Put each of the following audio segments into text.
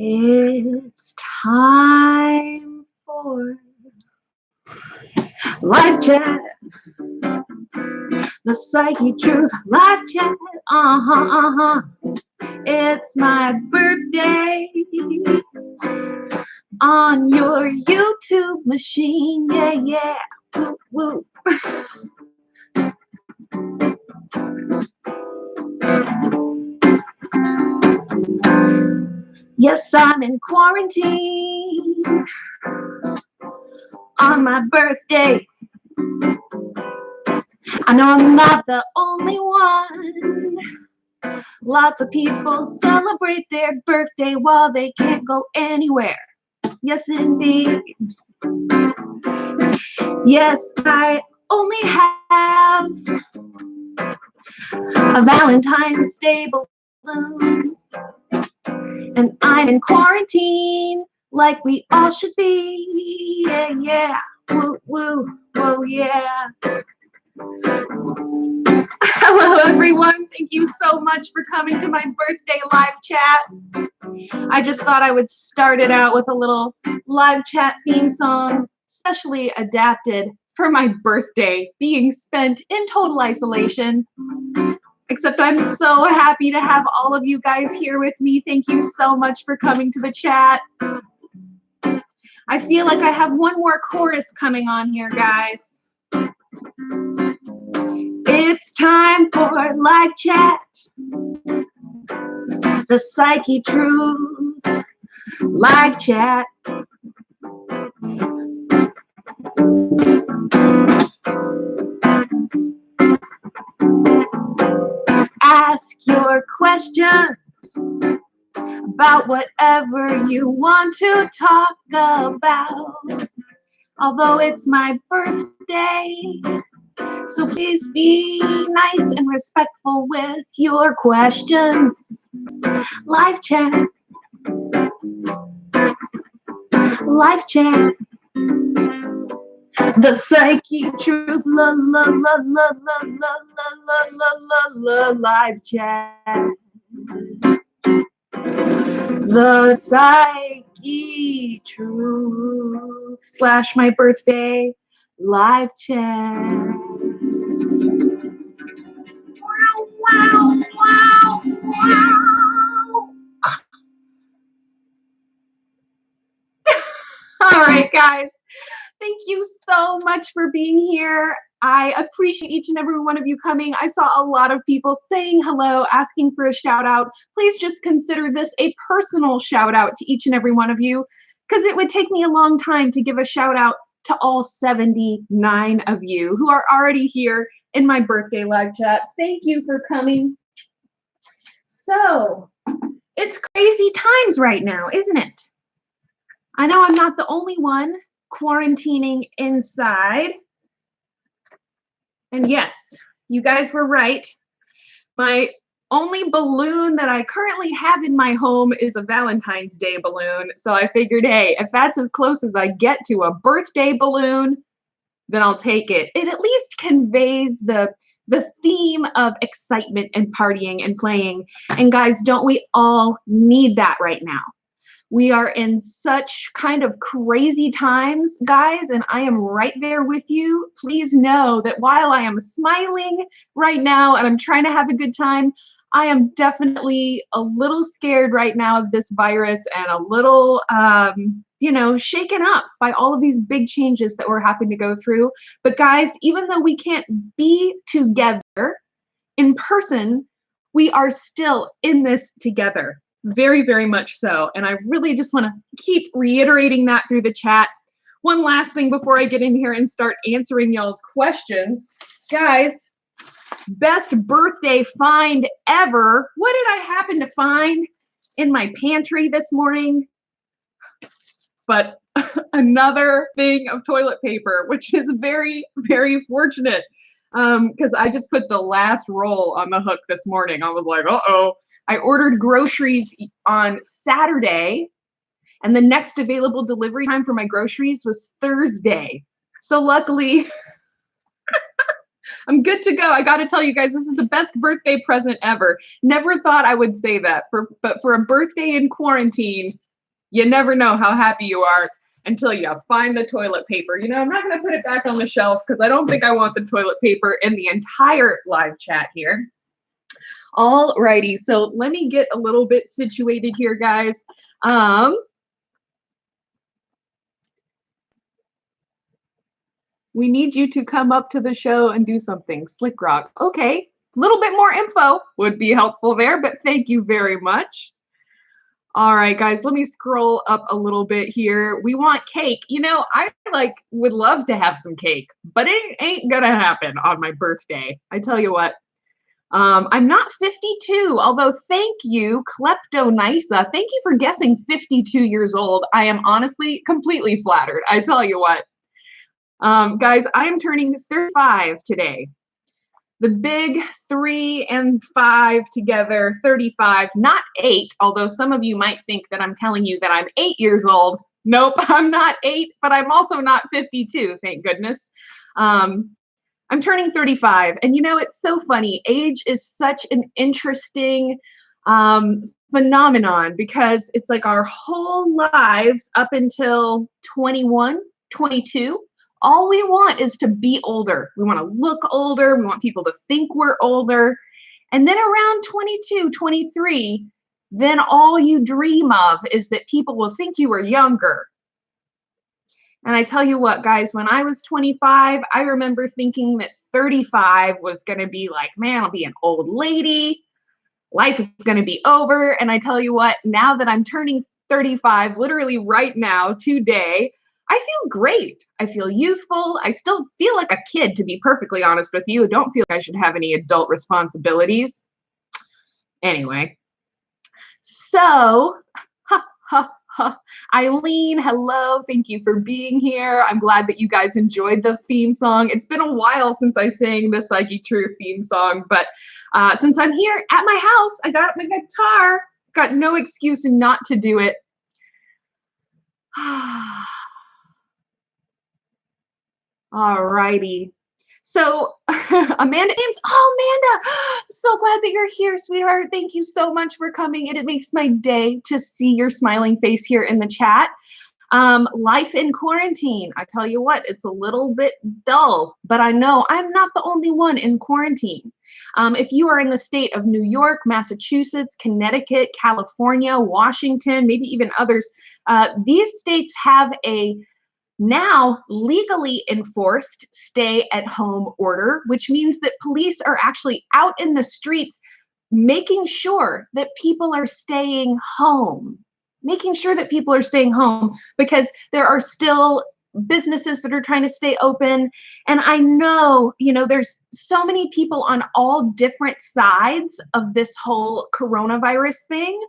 It's time for live chat, the psyche truth live chat. It's my birthday on your YouTube machine. Yeah. Woo. Yes, I'm in quarantine on my birthday. I know I'm not the only one. Lots of people celebrate their birthday while they can't go anywhere. Yes, indeed. Yes, I only have a Valentine's Day balloon. And I'm in quarantine like we all should be. Yeah. Woo, yeah. Hello, everyone. Thank you so much for coming to my birthday live chat. I just thought I would start it out with a little live chat theme song, specially adapted for my birthday, being spent in total isolation. Except I'm so happy to have all of you guys here with me. Thank you so much for coming to the chat. I feel like I have one more chorus coming on here, guys. It's time for live chat, the psyche truth live chat. Ask your questions about whatever you want to talk about. Although it's my birthday, so please be nice and respectful with your questions. Live chat. Live chat. The psyche truth, live chat. The psyche truth / my birthday live chat. Wow. All right, guys. Thank you so much for being here. I appreciate each and every one of you coming. I saw a lot of people saying hello, asking for a shout out. Please just consider this a personal shout out to each and every one of you, because it would take me a long time to give a shout out to all 79 of you who are already here in my birthday live chat. Thank you for coming. So, it's crazy times right now, isn't it? I know I'm not the only one quarantining inside. And yes, you guys were right. My only balloon that I currently have in my home is a Valentine's Day balloon. So I figured, hey, if that's as close as I get to a birthday balloon, then I'll take it. It at least conveys the theme of excitement and partying and playing. And guys, don't we all need that right now? We are in such kind of crazy times, guys, and I am right there with you. Please know that while I am smiling right now and I'm trying to have a good time, I am definitely a little scared right now of this virus and a little, shaken up by all of these big changes that we're having to go through. But guys, even though we can't be together in person, we are still in this together. Very, very much so. And I really just want to keep reiterating that through the chat. One last thing before I get in here and start answering y'all's questions. Guys, best birthday find ever. What did I happen to find in my pantry this morning? But another thing of toilet paper, which is very, very fortunate. Because I just put the last roll on the hook this morning. I was like, uh-oh. I ordered groceries on Saturday, and the next available delivery time for my groceries was Thursday. So luckily, I'm good to go. I got to tell you guys, this is the best birthday present ever. Never thought I would say that, but for a birthday in quarantine, You never know how happy you are until you find the toilet paper. You know, I'm not going to put it back on the shelf because I don't think I want the toilet paper in the entire live chat here. All righty, so let me get a little bit situated here, guys. We need you to come up to the show and do something. Slick Rock. Okay, a little bit more info would be helpful there, but thank you very much. All right, guys, let me scroll up a little bit here. We want cake. You know, I would love to have some cake, but it ain't gonna happen on my birthday. I tell you what. I'm not 52, although thank you, Klepto-Nisa. Thank you for guessing 52 years old. I am honestly completely flattered. I tell you what. Guys, I am turning 35 today. The big 3 and 5 together, 35, not 8, although some of you might think that I'm telling you that I'm 8 years old. Nope, I'm not 8, but I'm also not 52, thank goodness. I'm turning 35, and you know, it's so funny. Age is such an interesting phenomenon because it's like our whole lives up until 21, 22, all we want is to be older. We want to look older. We want people to think we're older. And then around 22, 23, then all you dream of is that people will think you are younger. And I tell you what, guys, when I was 25, I remember thinking that 35 was going to be like, man, I'll be an old lady. Life is going to be over. And I tell you what, now that I'm turning 35, literally right now, today, I feel great. I feel youthful. I still feel like a kid, to be perfectly honest with you. I don't feel like I should have any adult responsibilities. Anyway, so, Eileen, hello. Thank you for being here. I'm glad that you guys enjoyed the theme song. It's been a while since I sang the Psyche Truth theme song, but since I'm here at my house, I got my guitar. Got no excuse not to do it. All righty. So Amanda Ames, oh, Amanda, so glad that you're here, sweetheart. Thank you so much for coming. And it makes my day to see your smiling face here in the chat. Life in quarantine. I tell you what, it's a little bit dull, but I know I'm not the only one in quarantine. If you are in the state of New York, Massachusetts, Connecticut, California, Washington, maybe even others, these states have a now legally enforced stay-at-home order, which means that police are actually out in the streets making sure that people are staying home. Making sure that people are staying home because there are still businesses that are trying to stay open. And I know, you know, there's so many people on all different sides of this whole coronavirus thing.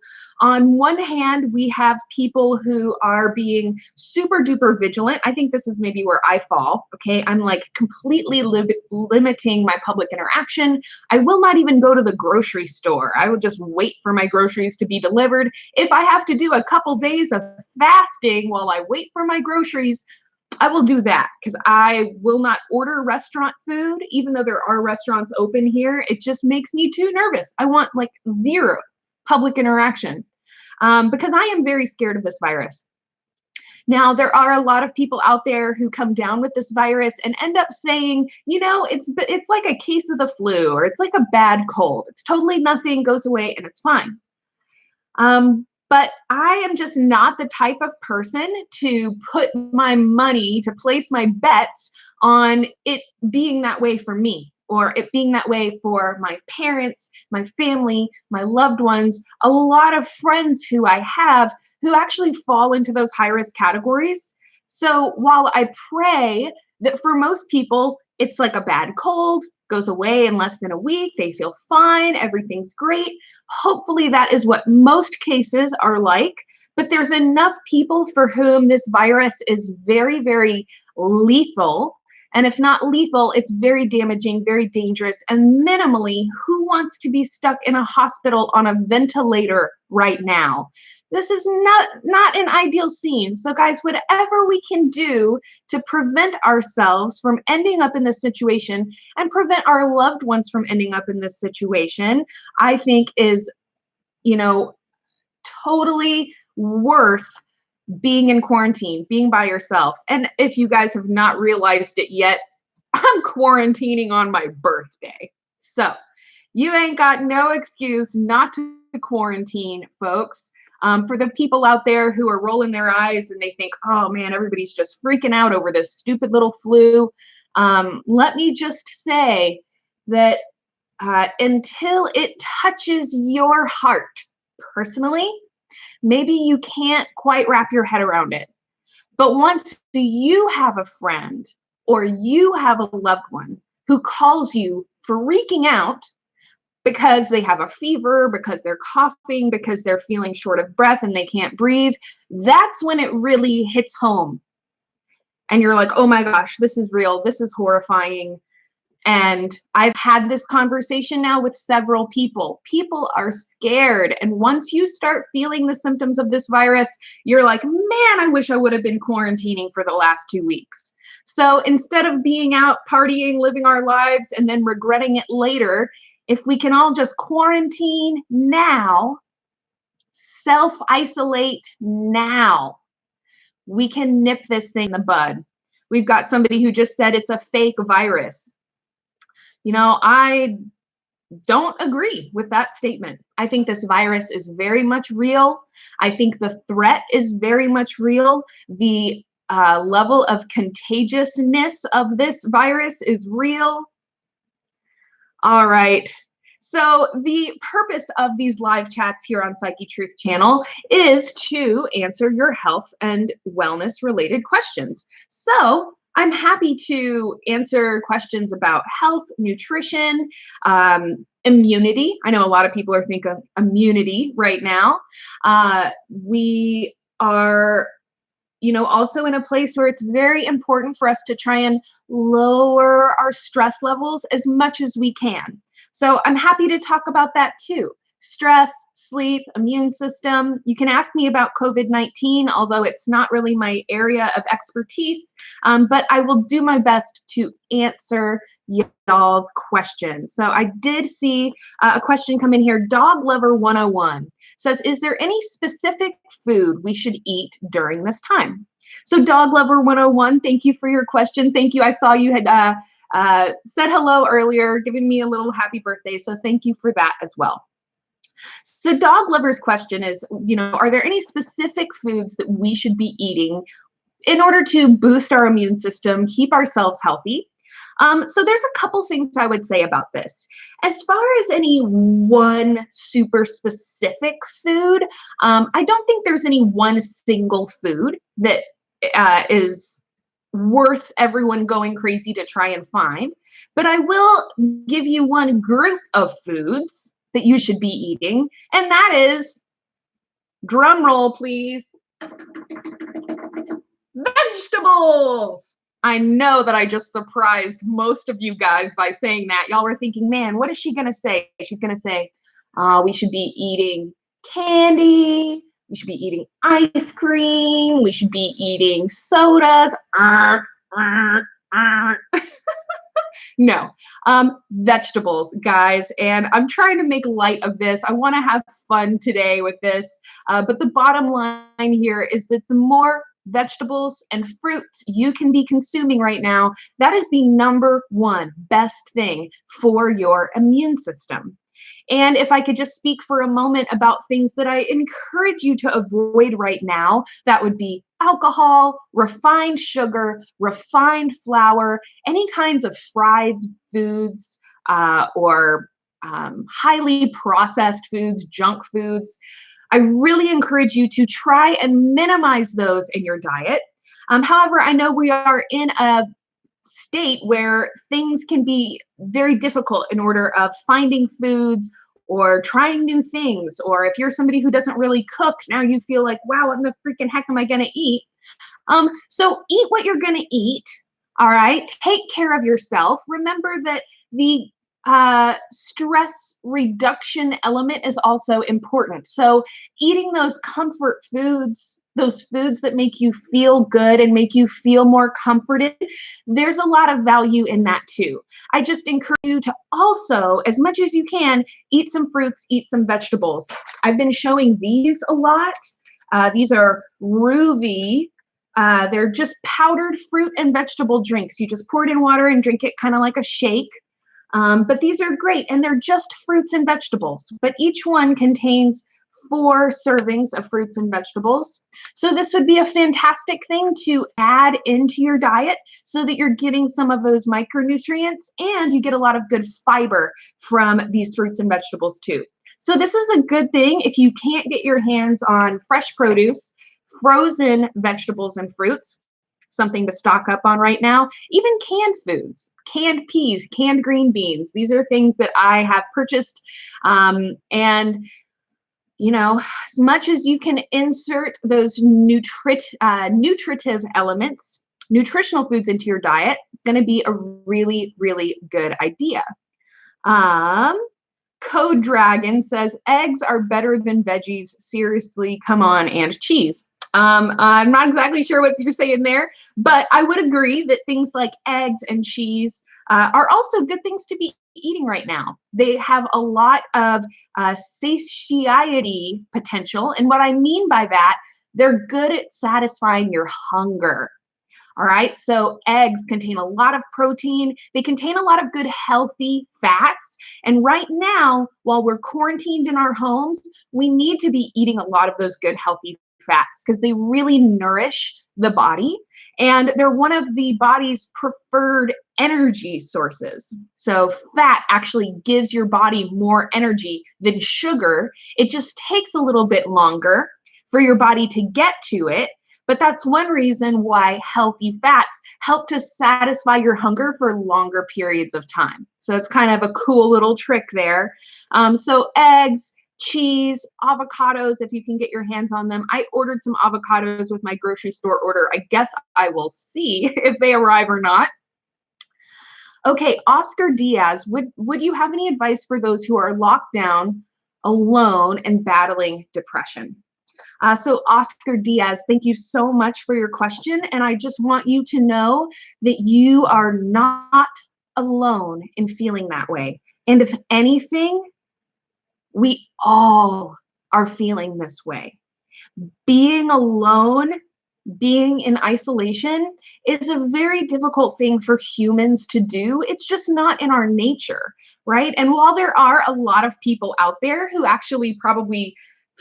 On one hand, we have people who are being super duper vigilant. I think this is maybe where I fall. Okay. I'm like completely limiting my public interaction. I will not even go to the grocery store. I will just wait for my groceries to be delivered. If I have to do a couple days of fasting while I wait for my groceries, I will do that because I will not order restaurant food, even though there are restaurants open here. It just makes me too nervous. I want like zero public interaction because I am very scared of this virus. Now, there are a lot of people out there who come down with this virus and end up saying, you know, it's like a case of the flu or it's like a bad cold. It's totally nothing, goes away, and it's fine. But I am just not the type of person to put my money, to place my bets on it being that way for me or it being that way for my parents, my family, my loved ones, a lot of friends who I have who actually fall into those high-risk categories. So while I pray that for most people, it's like a bad cold, goes away in less than a week, they feel fine, everything's great. Hopefully that is what most cases are like, but there's enough people for whom this virus is very, very lethal. And if not lethal, it's very damaging, very dangerous, and minimally, who wants to be stuck in a hospital on a ventilator right now? This is not an ideal scene. So guys, whatever we can do to prevent ourselves from ending up in this situation and prevent our loved ones from ending up in this situation, I think is, you know, totally worth being in quarantine, being by yourself. And if you guys have not realized it yet, I'm quarantining on my birthday. So you ain't got no excuse not to quarantine, folks. For the people out there who are rolling their eyes and they think, oh man, everybody's just freaking out over this stupid little flu. Let me just say that until it touches your heart personally, maybe you can't quite wrap your head around it. But once you have a friend or you have a loved one who calls you freaking out because they have a fever, because they're coughing, because they're feeling short of breath and they can't breathe, that's when it really hits home. And you're like, oh my gosh, this is real. This is horrifying. And I've had this conversation now with several people. People are scared. And once you start feeling the symptoms of this virus, you're like, man, I wish I would have been quarantining for the last 2 weeks. So instead of being out partying, living our lives, and then regretting it later, if we can all just quarantine now, self-isolate now, we can nip this thing in the bud. We've got somebody who just said it's a fake virus. You know, I don't agree with that statement. I think this virus is very much real. I think the threat is very much real. The level of contagiousness of this virus is real. All right. So the purpose of these live chats here on Psyche Truth Channel is to answer your health and wellness related questions. So I'm happy to answer questions about health, nutrition, immunity. I know a lot of people are thinking immunity right now. We are also in a place where it's very important for us to try and lower our stress levels as much as we can. So I'm happy to talk about that too. Stress, sleep, immune system. You can ask me about COVID-19, although it's not really my area of expertise, but I will do my best to answer y'all's questions. So I did see a question come in here. Dog Lover 101 says, is there any specific food we should eat during this time? So Dog Lover 101, thank you for your question. Thank you. I saw you had said hello earlier, giving me a little happy birthday. So thank you for that as well. So Dog Lover's question is, are there any specific foods that we should be eating in order to boost our immune system, keep ourselves healthy? So there's a couple things I would say about this. As far as any one super specific food, I don't think there's any one single food that is worth everyone going crazy to try and find. But I will give you one group of foods that you should be eating, and that is, drum roll please, vegetables. I know that I just surprised most of you guys by saying that. Y'all were thinking, man, what is she going to say? She's going to say, we should be eating candy. We should be eating ice cream. We should be eating sodas. No, vegetables, guys. And I'm trying to make light of this. I want to have fun today with this. But the bottom line here is that the more vegetables and fruits you can be consuming right now, that is the number one best thing for your immune system. And if I could just speak for a moment about things that I encourage you to avoid right now, that would be alcohol, refined sugar, refined flour, any kinds of fried foods or highly processed foods, junk foods. I really encourage you to try and minimize those in your diet. However, I know we are in a state where things can be very difficult in order of finding foods or trying new things. Or if you're somebody who doesn't really cook, now you feel like, wow, what the freaking heck am I going to eat? So eat what you're going to eat. All right. Take care of yourself. Remember that the stress reduction element is also important. So eating those comfort foods, those foods that make you feel good and make you feel more comforted, there's a lot of value in that too. I just encourage you to also, as much as you can, eat some fruits, eat some vegetables. I've been showing these a lot. These are Ruby. They're just powdered fruit and vegetable drinks. You just pour it in water and drink it kind of like a shake. But these are great, and they're just fruits and vegetables. But each one contains 4 servings of fruits and vegetables. So this would be a fantastic thing to add into your diet so that you're getting some of those micronutrients and you get a lot of good fiber from these fruits and vegetables too. So this is a good thing if you can't get your hands on fresh produce, frozen vegetables and fruits, something to stock up on right now. Even canned foods, canned peas, canned green beans. These are things that I have purchased. And you know, as much as you can insert those nutritive elements, nutritional foods into your diet, it's going to be a really, really good idea. Code Dragon says, eggs are better than veggies. Seriously, come on, and cheese. I'm not exactly sure what you're saying there, but I would agree that things like eggs and cheese are also good things to be eating right now. They have a lot of satiety potential. And what I mean by that, they're good at satisfying your hunger. All right, so eggs contain a lot of protein. They contain a lot of good, healthy fats. And right now, while we're quarantined in our homes, we need to be eating a lot of those good, healthy fats because they really nourish the body. And they're one of the body's preferred energy sources. So fat actually gives your body more energy than sugar. It just takes a little bit longer for your body to get to it. But that's one reason why healthy fats help to satisfy your hunger for longer periods of time. So it's kind of a cool little trick there. So eggs, cheese, avocados, if you can get your hands on them. I ordered some avocados with my grocery store order. I guess I will see if they arrive or not. Okay, Oscar Diaz, would you have any advice for those who are locked down, alone, and battling depression? So Oscar Diaz, thank you so much for your question. And I just want you to know that you are not alone in feeling that way. And if anything, we all are feeling this way. Being alone, being in isolation is a very difficult thing for humans to do. It's just not in our nature, right? And while there are a lot of people out there who actually probably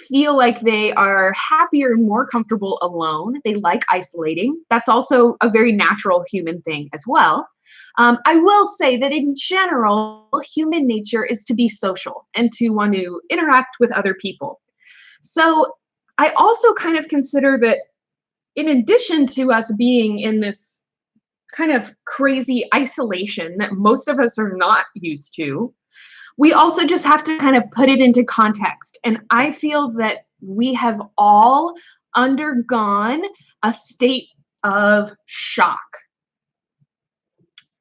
feel like they are happier and more comfortable alone, they like isolating. That's also a very natural human thing as well. I will say that in general, human nature is to be social and to want to interact with other people. So I also kind of consider that in addition to us being in this kind of crazy isolation that most of us are not used to, we also just have to kind of put it into context. And I feel that we have all undergone a state of shock.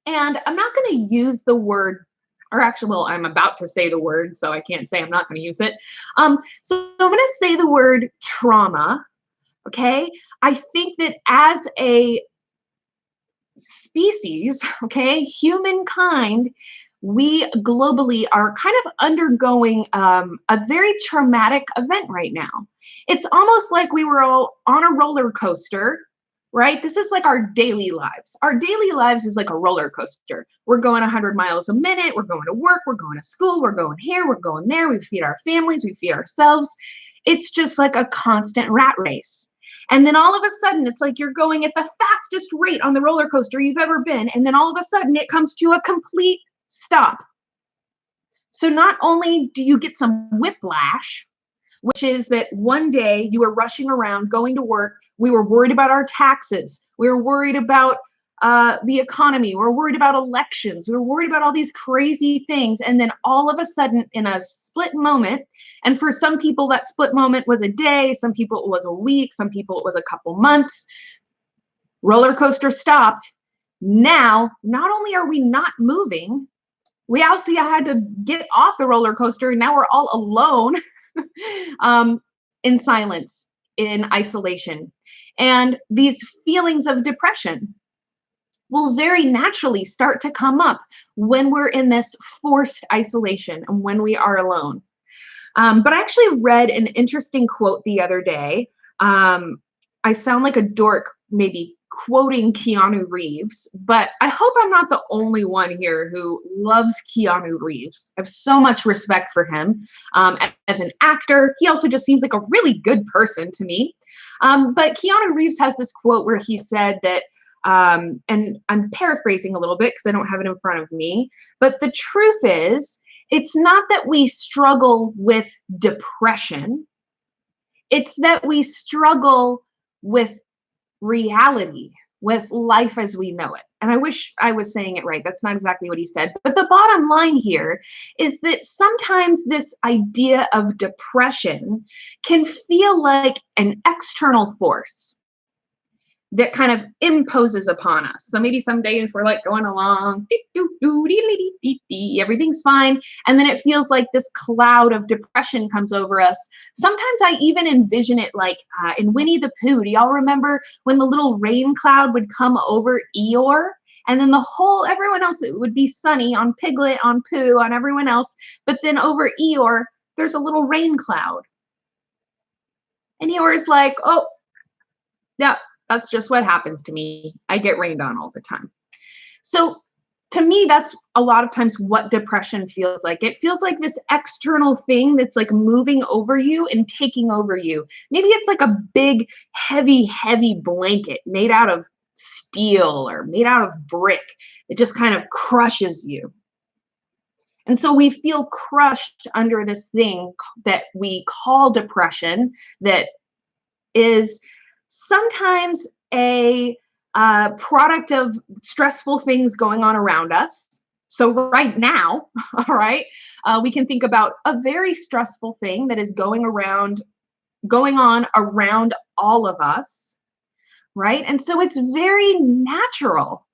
And I'm not going to use the word, or actually, well, I'm about to say the word, so I can't say I'm not going to use it. So I'm going to say the word trauma, okay? I think that as a species, okay, humankind, we globally are kind of undergoing a very traumatic event right now. It's almost like we were all on a roller coaster, right? This is like our daily lives. Our daily lives is like a roller coaster. We're going 100 miles a minute. We're going to work. We're going to school. We're going here. We're going there. We feed our families. We feed ourselves. It's just like a constant rat race. And then all of a sudden, it's like you're going at the fastest rate on the roller coaster you've ever been. And then all of a sudden, it comes to a complete stop. So not only do you get some whiplash, which is that one day you were rushing around going to work. We were worried about our taxes. We were worried about the economy. We were worried about elections. We were worried about all these crazy things. And then all of a sudden, in a split moment, and for some people, that split moment was a day. Some people, it was a week. Some people, it was a couple months. Roller coaster stopped. Now, not only are we not moving, we also had to get off the roller coaster. And now we're all alone in silence, in isolation. And these feelings of depression will very naturally start to come up when we're in this forced isolation and when we are alone. But I actually read an interesting quote the other day I sound like a dork, maybe quoting Keanu Reeves, but I hope I'm not the only one here who loves Keanu Reeves. I have so much respect for him as an actor. He also just seems like a really good person to me. But Keanu Reeves has this quote where he said that, and I'm paraphrasing a little bit because I don't have it in front of me, but the truth is, it's not that we struggle with depression, it's that we struggle with reality, with life as we know it. And I wish I was saying it right. That's not exactly what he said. But the bottom line here is that sometimes this idea of depression can feel like an external force that kind of imposes upon us. So maybe some days we're like going along, everything's fine. And then it feels like this cloud of depression comes over us. Sometimes I even envision it like in Winnie the Pooh. Do y'all remember when the little rain cloud would come over Eeyore? And then everyone else, it would be sunny on Piglet, on Pooh, on everyone else. But then over Eeyore, there's a little rain cloud. And Eeyore's like, oh, yeah, that's just what happens to me. I get rained on all the time. So to me, that's a lot of times what depression feels like. It feels like this external thing that's like moving over you and taking over you. Maybe it's like a big, heavy, heavy blanket made out of steel or made out of brick that just kind of crushes you. And so we feel crushed under this thing that we call depression, that is sometimes a product of stressful things going on around us. So right now, all right, we can think about a very stressful thing that is going on around all of us, right? And so it's very natural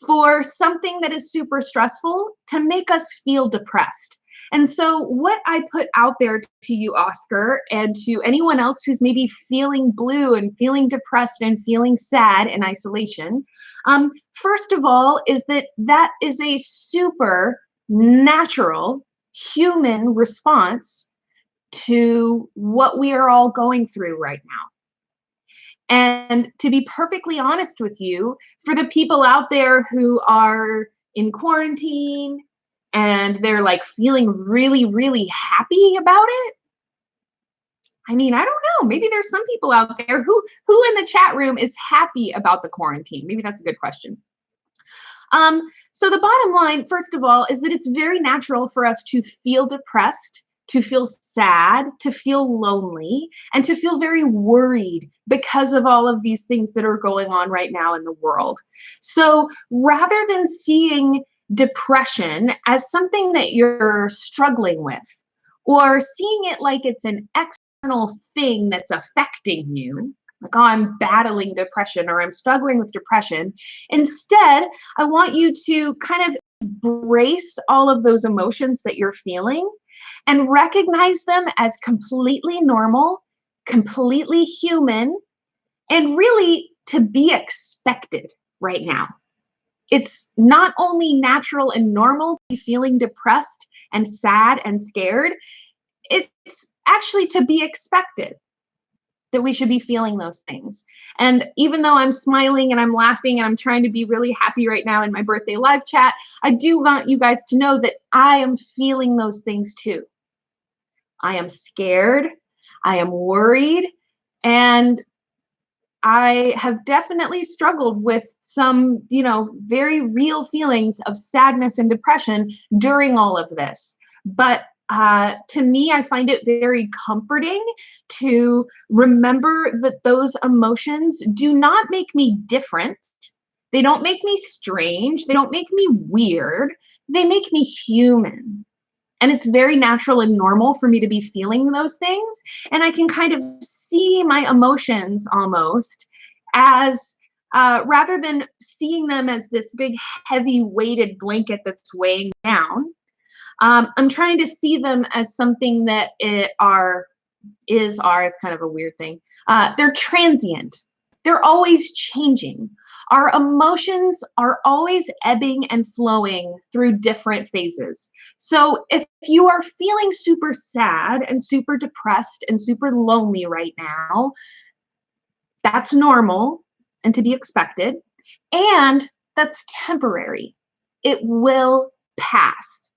for something that is super stressful to make us feel depressed. And so what I put out there to you, Oscar, and to anyone else who's maybe feeling blue and feeling depressed and feeling sad in isolation, first of all, is that is a super natural human response to what we are all going through right now. And to be perfectly honest with you, for the people out there who are in quarantine and they're like feeling really, really happy about it, I mean, I don't know. Maybe there's some people out there who in the chat room is happy about the quarantine. Maybe that's a good question. So the bottom line, first of all, is that it's very natural for us to feel depressed, to feel sad, to feel lonely, and to feel very worried because of all of these things that are going on right now in the world. So rather than seeing depression as something that you're struggling with, or seeing it like it's an external thing that's affecting you, like, oh, I'm battling depression or I'm struggling with depression. Instead, I want you to kind of embrace all of those emotions that you're feeling and recognize them as completely normal, completely human, and really to be expected right now. It's not only natural and normal to be feeling depressed and sad and scared, it's actually to be expected that we should be feeling those things. And even though I'm smiling and I'm laughing and I'm trying to be really happy right now in my birthday live chat, I do want you guys to know that I am feeling those things too. I am scared, I am worried, and I have definitely struggled with some, very real feelings of sadness and depression during all of this. But to me, I find it very comforting to remember that those emotions do not make me different. They don't make me strange. They don't make me weird. They make me human. And it's very natural and normal for me to be feeling those things. And I can kind of see my emotions almost as, rather than seeing them as this big, heavy weighted blanket that's weighing down, I'm trying to see them as something that is kind of a weird thing. They're transient. They're always changing. Our emotions are always ebbing and flowing through different phases. So if you are feeling super sad and super depressed and super lonely right now, That's normal and to be expected. And that's temporary. It will pass.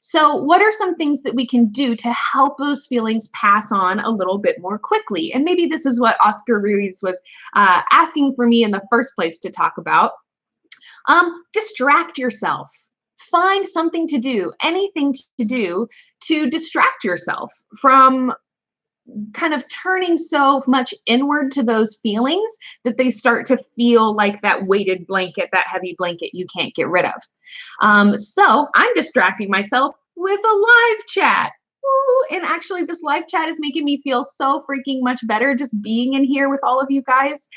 So, what are some things that we can do to help those feelings pass on a little bit more quickly? And maybe this is what Oscar Ruiz was asking for me in the first place to talk about. Distract yourself. Find something to do, anything to do to distract yourself from kind of turning so much inward to those feelings that they start to feel like that weighted blanket, that heavy blanket you can't get rid of. So I'm distracting myself with a live chat. Woo! And actually, this live chat is making me feel so freaking much better just being in here with all of you guys,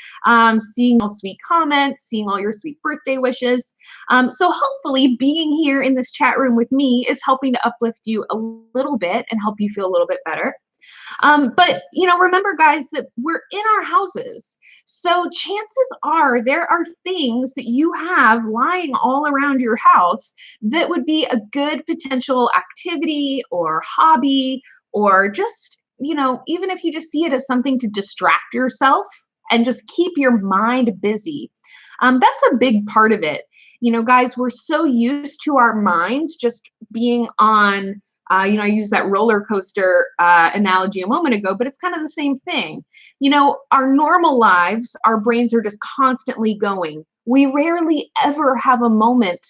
seeing all sweet comments, seeing all your sweet birthday wishes. So hopefully being here in this chat room with me is helping to uplift you a little bit and help you feel a little bit better. But remember, guys, that we're in our houses. So chances are there are things that you have lying all around your house that would be a good potential activity or hobby, or just, even if you just see it as something to distract yourself and just keep your mind busy. That's a big part of it. Guys, we're so used to our minds just being on I used that roller coaster analogy a moment ago, but it's kind of the same thing. Our normal lives, our brains are just constantly going. We rarely ever have a moment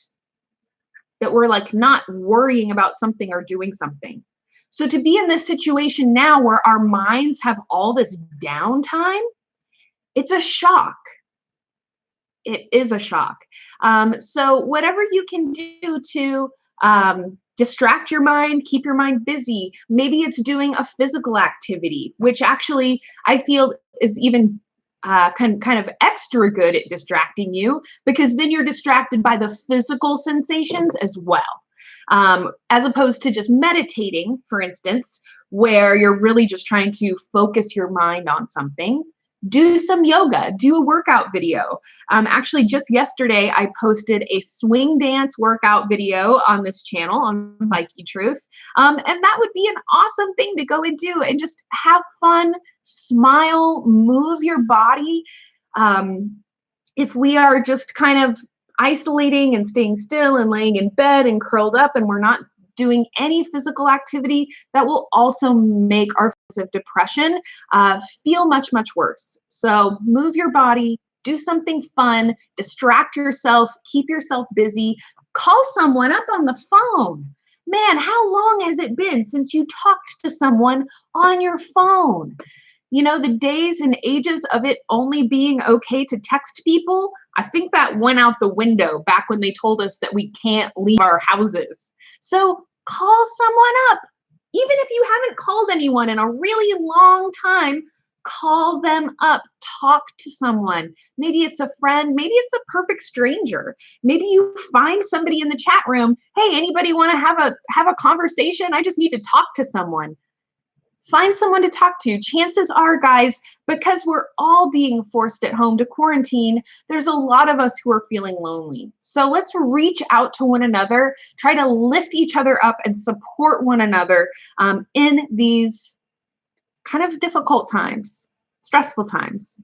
that we're like not worrying about something or doing something. So to be in this situation now where our minds have all this downtime, it's a shock. It is a shock. So whatever you can do to distract your mind, keep your mind busy. Maybe it's doing a physical activity, which actually I feel is even kind of extra good at distracting you, because then you're distracted by the physical sensations as well. As opposed to just meditating, for instance, where you're really just trying to focus your mind on something. Do some yoga, do a workout video. Actually, just yesterday, I posted a swing dance workout video on this channel on Psyche Truth. And that would be an awesome thing to go and do and just have fun, smile, move your body. If we are just kind of isolating and staying still and laying in bed and curled up and we're not doing any physical activity, that will also make our feelings of depression feel much, much worse. So move your body, do something fun, distract yourself, keep yourself busy, call someone up on the phone. Man, how long has it been since you talked to someone on your phone? The days and ages of it only being okay to text people, I think that went out the window back when they told us that we can't leave our houses. So call someone up. Even if you haven't called anyone in a really long time, call them up, talk to someone. Maybe it's a friend, maybe it's a perfect stranger. Maybe you find somebody in the chat room. Hey, anybody want to have a conversation? I just need to talk to someone. Find someone to talk to. Chances are, guys, because we're all being forced at home to quarantine, there's a lot of us who are feeling lonely. So let's reach out to one another, try to lift each other up and support one another in these kind of difficult times, stressful times.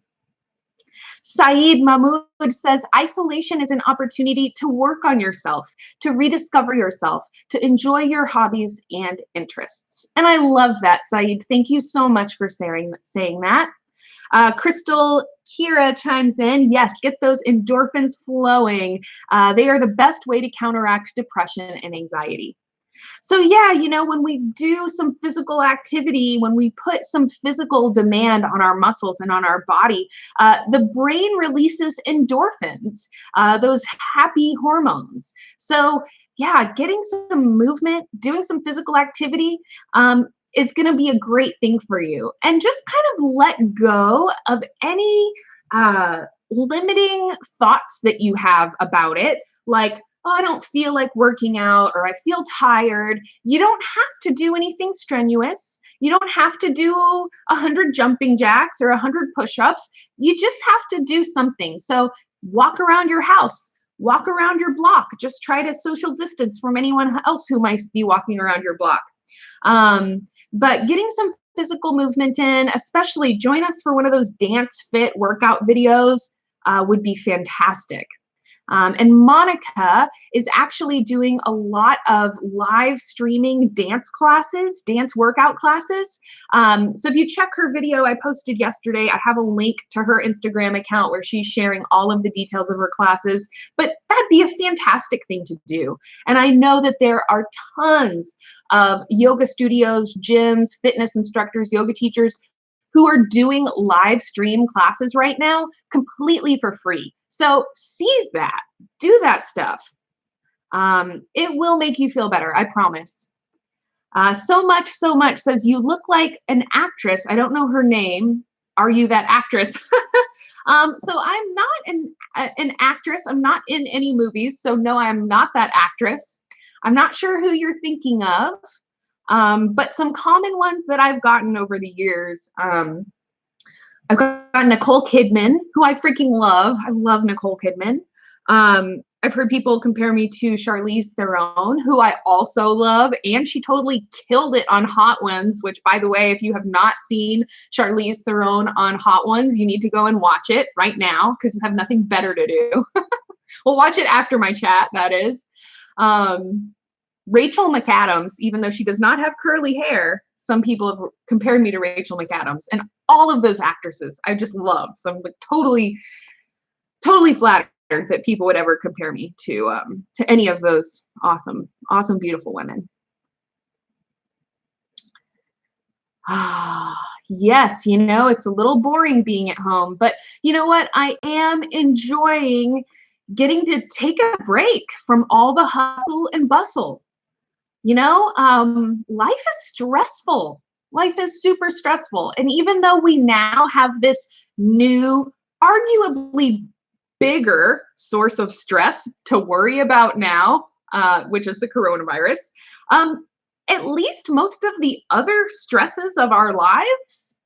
Saeed Mahmood says, isolation is an opportunity to work on yourself, to rediscover yourself, to enjoy your hobbies and interests. And I love that, Saeed. Thank you so much for saying that. Crystal Kira chimes in, yes, get those endorphins flowing. They are the best way to counteract depression and anxiety. So yeah, when we do some physical activity, when we put some physical demand on our muscles and on our body, the brain releases endorphins, those happy hormones. So yeah, getting some movement, doing some physical activity is going to be a great thing for you. And just kind of let go of any limiting thoughts that you have about it, like, oh, I don't feel like working out, or I feel tired. You don't have to do anything strenuous. You don't have to do 100 jumping jacks or 100 push-ups. You just have to do something. So walk around your house, walk around your block. Just try to social distance from anyone else who might be walking around your block. But getting some physical movement in, especially join us for one of those dance fit workout videos, would be fantastic. And Monica is actually doing a lot of live streaming dance classes, dance workout classes. So if you check her video I posted yesterday, I have a link to her Instagram account where she's sharing all of the details of her classes. But that'd be a fantastic thing to do. And I know that there are tons of yoga studios, gyms, fitness instructors, yoga teachers who are doing live stream classes right now completely for free. So seize that, do that stuff. It will make you feel better, I promise. So much says, you look like an actress. I don't know her name. Are you that actress? So I'm not an actress. I'm not in any movies. So no, I'm not that actress. I'm not sure who you're thinking of. But some common ones that I've gotten over the years, I've got Nicole Kidman, who I freaking love. I love Nicole Kidman. I've heard people compare me to Charlize Theron, who I also love, and she totally killed it on Hot Ones, which, by the way, if you have not seen Charlize Theron on Hot Ones, you need to go and watch it right now because you have nothing better to do. We'll watch it after my chat, that is. Rachel McAdams, even though she does not have curly hair, some people have compared me to Rachel McAdams, and all of those actresses I just love. So I'm like totally flattered that people would ever compare me to any of those awesome, beautiful women. Yes, you know, it's a little boring being at home, but you know what? I am enjoying getting to take a break from all the hustle and bustle. You know, life is stressful. Life is super stressful. And even though we now have this new, arguably bigger source of stress to worry about now, which is the coronavirus, at least most of the other stresses of our lives,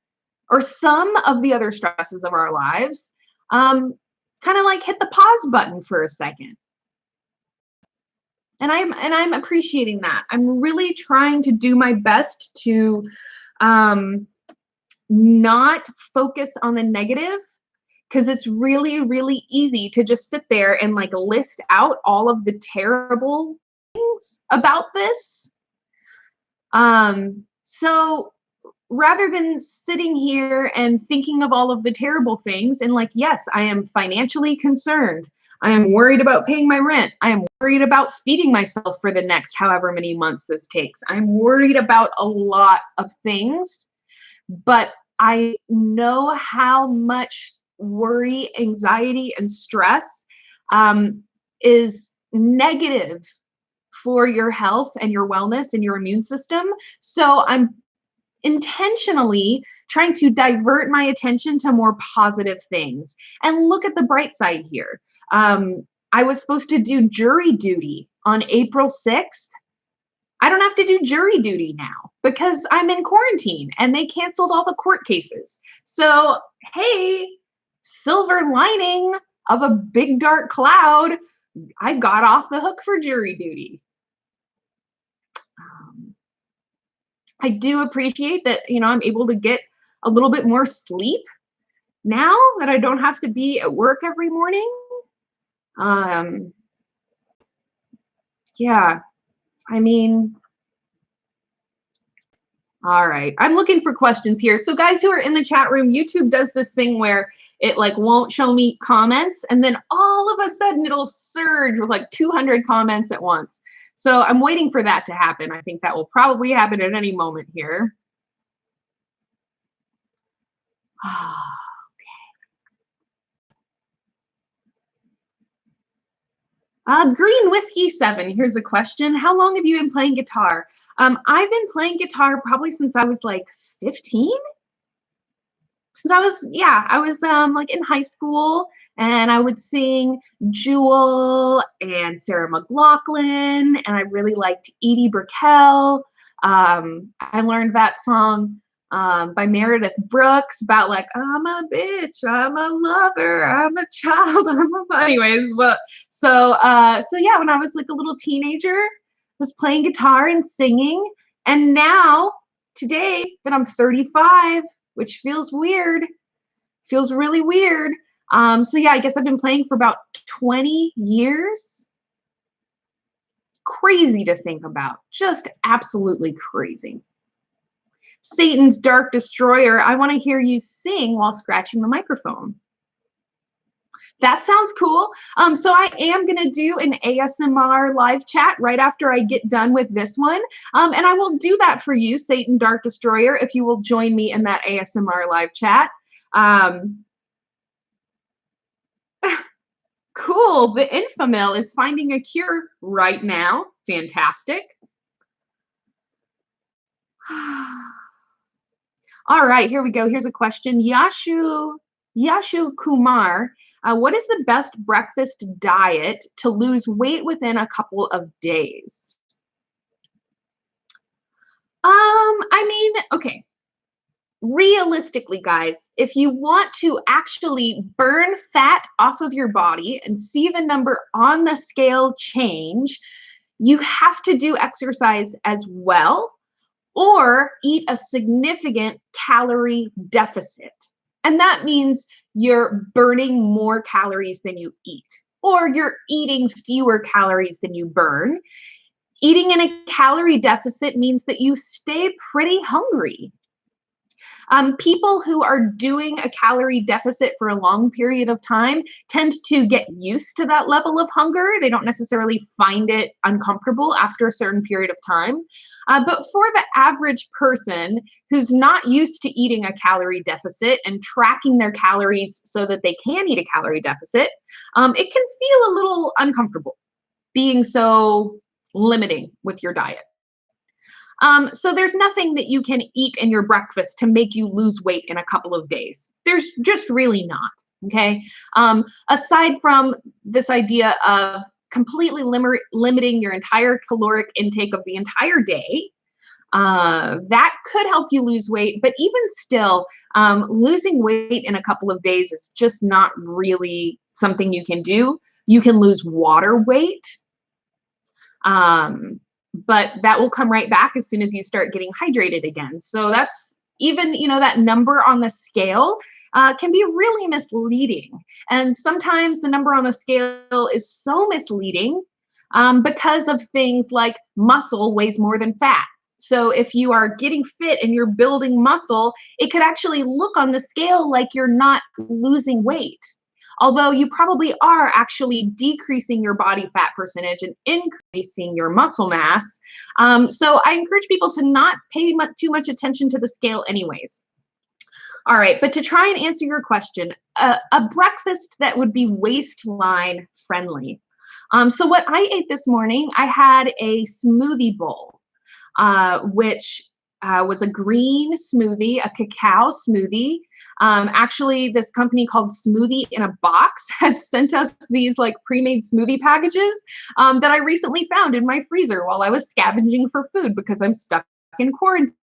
or some of the other stresses of our lives, kind of like hit the pause button for a second. And I'm appreciating that. I'm really trying to do my best to not focus on the negative, because it's really easy to just sit there and like list out all of the terrible things about this. So rather than sitting here and thinking of all of the terrible things and like, yes, I am financially concerned. I am worried about paying my rent. I am worried about feeding myself for the next however many months this takes. I'm worried about a lot of things, but I know how much worry, anxiety, and stress is negative for your health and your wellness and your immune system. So I'm intentionally trying to divert my attention to more positive things. And look at the bright side here. I was supposed to do jury duty on April 6th. I don't have to do jury duty now because I'm in quarantine and they canceled all the court cases. So, hey, silver lining of a big dark cloud, I got off the hook for jury duty. I do appreciate that, you know, I'm able to get a little bit more sleep now that I don't have to be at work every morning. Yeah, I mean, all right. I'm looking for questions here. So guys who are in the chat room, YouTube does this thing where it like won't show me comments, and then all of a sudden it'll surge with like 200 comments at once. So I'm waiting for that to happen. I think that will probably happen at any moment here. Green Whiskey 7, here's the question. How long have you been playing guitar? I've been playing guitar probably since I was like 15. Since I was like in high school, and I would sing Jewel and Sarah McLachlan, and I really liked Edie Brickell. I learned that song by Meredith Brooks about like, I'm a bitch, I'm a lover, I'm a child, anyways. But so yeah, when I was like a little teenager, I was playing guitar and singing, and now today that I'm 35, which feels weird. Feels really weird. So yeah, I guess I've been playing for about 20 years. Crazy to think about. Just absolutely crazy. Satan's Dark Destroyer, I want to hear you sing while scratching the microphone. That sounds cool. So I am going to do an ASMR live chat right after I get done with this one. And I will do that for you, Satan Dark Destroyer, if you will join me in that ASMR live chat. Cool. The Infamil is finding a cure right now. Fantastic. All right, here we go. Here's a question. Yashu Kumar, what is the best breakfast diet to lose weight within a couple of days? I mean, okay. Realistically, guys, if you want to actually burn fat off of your body and see the number on the scale change, you have to do exercise as well or eat a significant calorie deficit. And that means you're burning more calories than you eat, or you're eating fewer calories than you burn. Eating in a calorie deficit means that you stay pretty hungry. People who are doing a calorie deficit for a long period of time tend to get used to that level of hunger. They don't necessarily find it uncomfortable after a certain period of time. But for the average person who's not used to eating a calorie deficit and tracking their calories so that they can eat a calorie deficit, it can feel a little uncomfortable being so limiting with your diet. So there's nothing that you can eat in your breakfast to make you lose weight in a couple of days. There's just really not, okay? Aside from this idea of completely limiting your entire caloric intake of the entire day, that could help you lose weight, but even still, losing weight in a couple of days is just not really something you can do. You can lose water weight. But that will come right back as soon as you start getting hydrated again. So that's even, that number on the scale can be really misleading. And sometimes the number on the scale is so misleading because of things like muscle weighs more than fat. So if you are getting fit and you're building muscle, it could actually look on the scale like you're not losing weight. Although you probably are actually decreasing your body fat percentage and increasing your muscle mass. So I encourage people to not pay too much attention to the scale anyways. All right, but to try and answer your question, a breakfast that would be waistline friendly. So what I ate this morning, I had a smoothie bowl, which was a green smoothie, a cacao smoothie. Actually, this company called Smoothie in a Box had sent us these like pre-made smoothie packages that I recently found in my freezer while I was scavenging for food because I'm stuck in quarantine.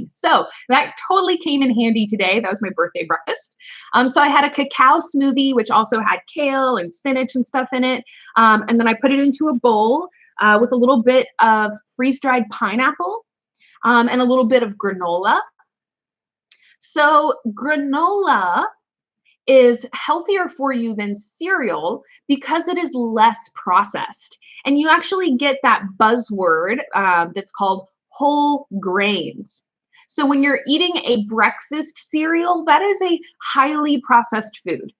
So that totally came in handy today. That was my birthday breakfast. So I had a cacao smoothie, which also had kale and spinach and stuff in it. And then I put it into a bowl with a little bit of freeze-dried pineapple and a little bit of granola. So granola is healthier for you than cereal because it is less processed. And you actually get that buzzword that's called whole grains. So when you're eating a breakfast cereal, that is a highly processed food.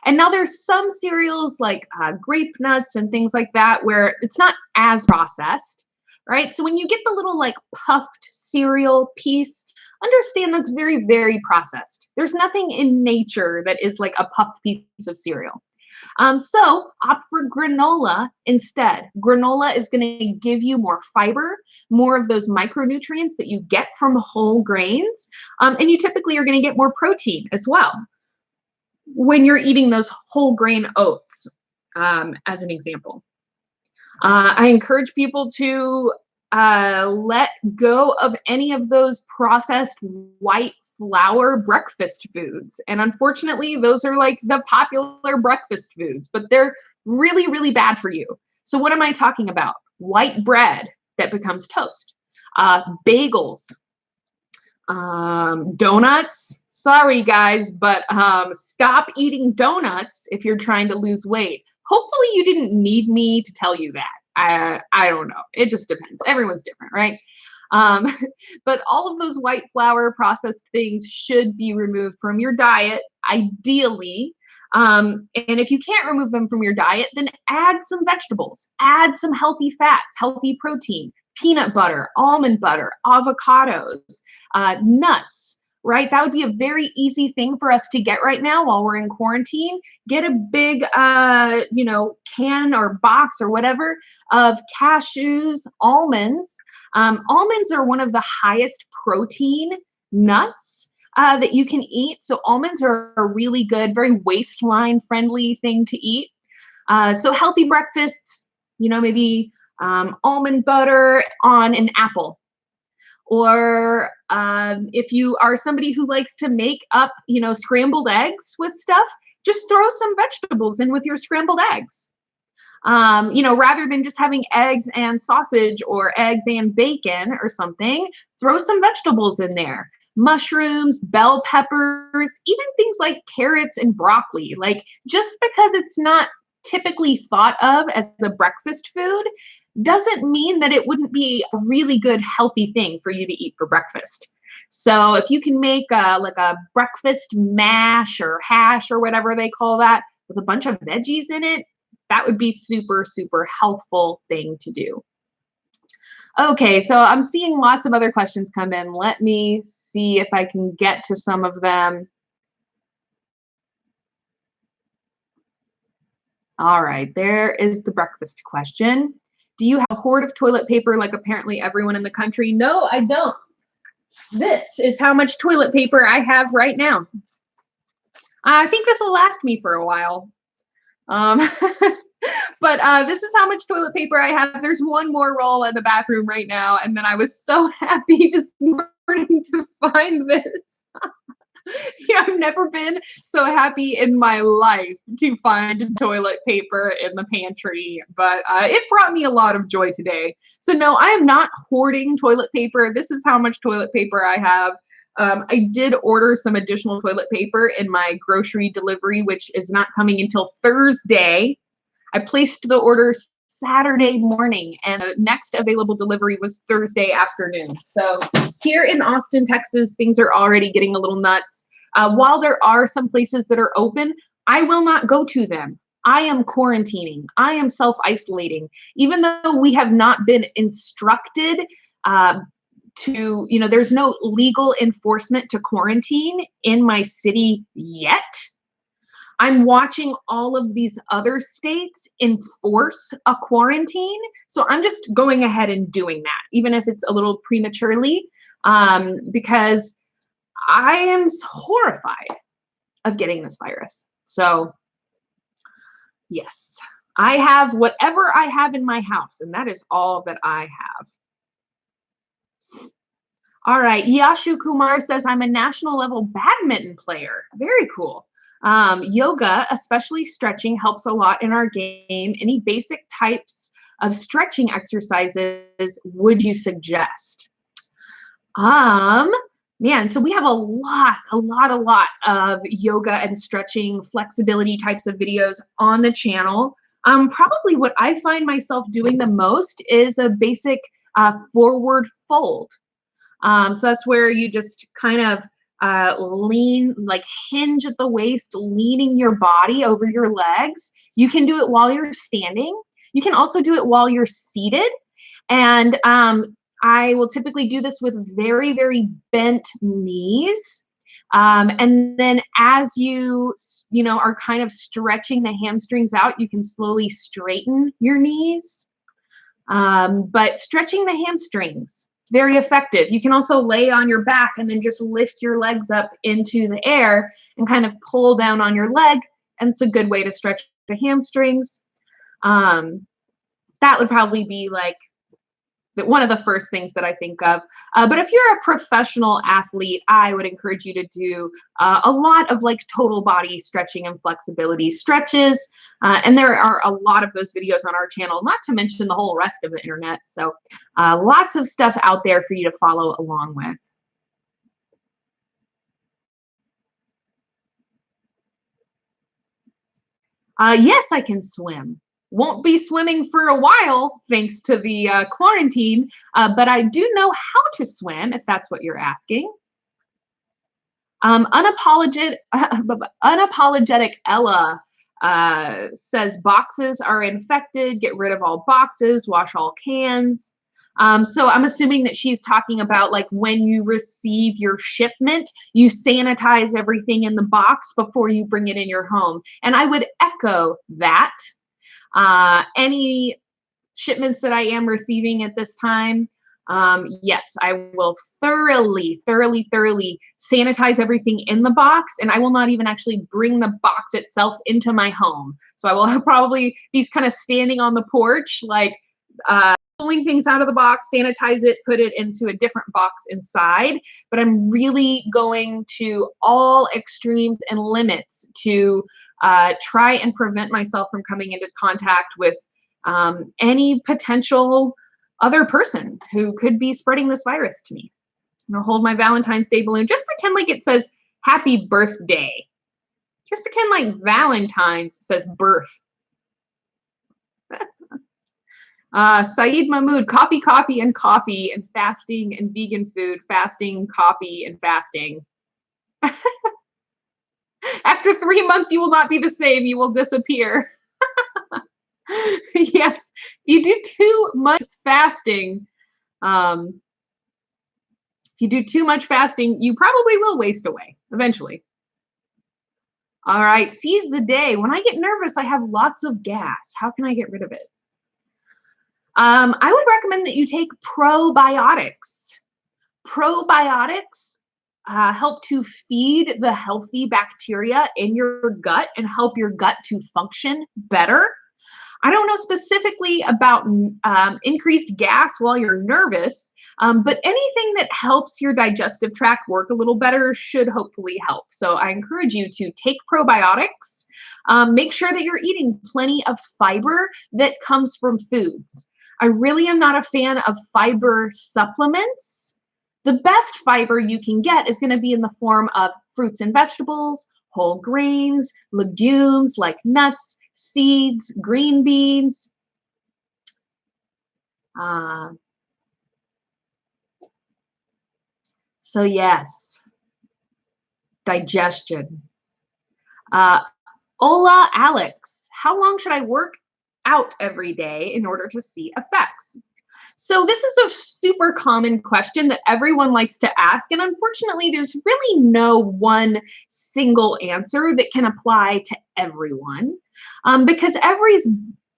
And now there's some cereals like grape nuts and things like that where it's not as processed, right? So when you get the little like puffed cereal piece, understand that's very, very processed. There's nothing in nature that is like a puffed piece of cereal. So opt for granola instead. Granola is going to give you more fiber, more of those micronutrients that you get from whole grains, and you typically are going to get more protein as well when you're eating those whole grain oats, as an example. I encourage people to let go of any of those processed white flour breakfast foods. And unfortunately, those are like the popular breakfast foods, but they're really, really bad for you. So what am I talking about? White bread that becomes toast, bagels, Donuts. Sorry, guys, but stop eating donuts if you're trying to lose weight. Hopefully you didn't need me to tell you that. I don't know. It just depends. Everyone's different, right? Um, but all of those white flour processed things should be removed from your diet, ideally. And if you can't remove them from your diet, then add some vegetables, add some healthy fats, healthy protein, peanut butter, almond butter, avocados, nuts, right? That would be a very easy thing for us to get right now while we're in quarantine. Get a big, can or box or whatever of cashews, almonds. Almonds are one of the highest protein nuts that you can eat. So almonds are a really good, very waistline friendly thing to eat. So healthy breakfasts, maybe almond butter on an apple. Or if you are somebody who likes to make up, scrambled eggs with stuff, just throw some vegetables in with your scrambled eggs. Rather than just having eggs and sausage or eggs and bacon or something, throw some vegetables in there. Mushrooms, bell peppers, even things like carrots and broccoli. Like, just because it's not typically thought of as a breakfast food doesn't mean that it wouldn't be a really good, healthy thing for you to eat for breakfast. So if you can make like a breakfast mash or hash or whatever they call that with a bunch of veggies in it, that would be super, super healthful thing to do. Okay, so I'm seeing lots of other questions come in. Let me see if I can get to some of them. All right, there is the breakfast question. Do you have a hoard of toilet paper like apparently everyone in the country? No, I don't. This is how much toilet paper I have right now. I think this will last me for a while. But this is how much toilet paper I have. There's one more roll in the bathroom right now, and then I was so happy this morning to find this. I've never been so happy in my life to find toilet paper in the pantry, but it brought me a lot of joy today. So no, I am not hoarding toilet paper. This is how much toilet paper I have. I did order some additional toilet paper in my grocery delivery, which is not coming until Thursday. I placed the order Saturday morning, and the next available delivery was Thursday afternoon. So here in Austin, Texas, things are already getting a little nuts. While there are some places that are open, I will not go to them. I am quarantining. I am self-isolating. Even though we have not been instructed there's no legal enforcement to quarantine in my city yet. I'm watching all of these other states enforce a quarantine. So I'm just going ahead and doing that, even if it's a little prematurely, because I am horrified of getting this virus. So yes, I have whatever I have in my house, and that is all that I have. All right, Yashu Kumar says, I'm a national level badminton player. Very cool. Yoga, especially stretching, helps a lot in our game. Any basic types of stretching exercises would you suggest? Man, so we have a lot of yoga and stretching flexibility types of videos on the channel. Probably what I find myself doing the most is a basic forward fold. So that's where you just kind of lean, like hinge at the waist, leaning your body over your legs. You can do it while you're standing. You can also do it while you're seated. And I will typically do this with very, very bent knees. And then as you are kind of stretching the hamstrings out, you can slowly straighten your knees. But stretching the hamstrings, very effective. You can also lay on your back and then just lift your legs up into the air and kind of pull down on your leg. And it's a good way to stretch the hamstrings. That would probably be like one of the first things that I think of. But if you're a professional athlete, I would encourage you to do a lot of like total body stretching and flexibility stretches. And there are a lot of those videos on our channel, not to mention the whole rest of the internet. So lots of stuff out there for you to follow along with. Yes, I can swim. Won't be swimming for a while thanks to the quarantine, but I do know how to swim if that's what you're asking. Unapologetic, unapologetic Ella says boxes are infected. Get rid of all boxes. Wash all cans. So I'm assuming that she's talking about like when you receive your shipment, you sanitize everything in the box before you bring it in your home. And I would echo that. Any shipments that I am receiving at this time, yes, I will thoroughly sanitize everything in the box, and I will not even actually bring the box itself into my home. So I will probably be kind of standing on the porch, like pulling things out of the box, sanitize it, put it into a different box inside. But I'm really going to all extremes and limits to try and prevent myself from coming into contact with any potential other person who could be spreading this virus to me. I'm gonna hold my Valentine's Day balloon. Just pretend like it says happy birthday. Just pretend like Valentine's says birth. Saeed Mahmood, coffee, coffee, and coffee, and fasting and vegan food, fasting, coffee, and fasting. After 3 months, you will not be the same. You will disappear. Yes, if you do too much fasting, you probably will waste away eventually. All right, seize the day. When I get nervous, I have lots of gas. How can I get rid of it? I would recommend that you take probiotics. Probiotics help to feed the healthy bacteria in your gut and help your gut to function better. I don't know specifically about increased gas while you're nervous, but anything that helps your digestive tract work a little better should hopefully help. So I encourage you to take probiotics. Make sure that you're eating plenty of fiber that comes from foods. I really am not a fan of fiber supplements. The best fiber you can get is going to be in the form of fruits and vegetables, whole grains, legumes like nuts, seeds, green beans. So yes, digestion. Hola, Alex. How long should I work out every day in order to see effects? So this is a super common question that everyone likes to ask. And unfortunately, there's really no one single answer that can apply to everyone because every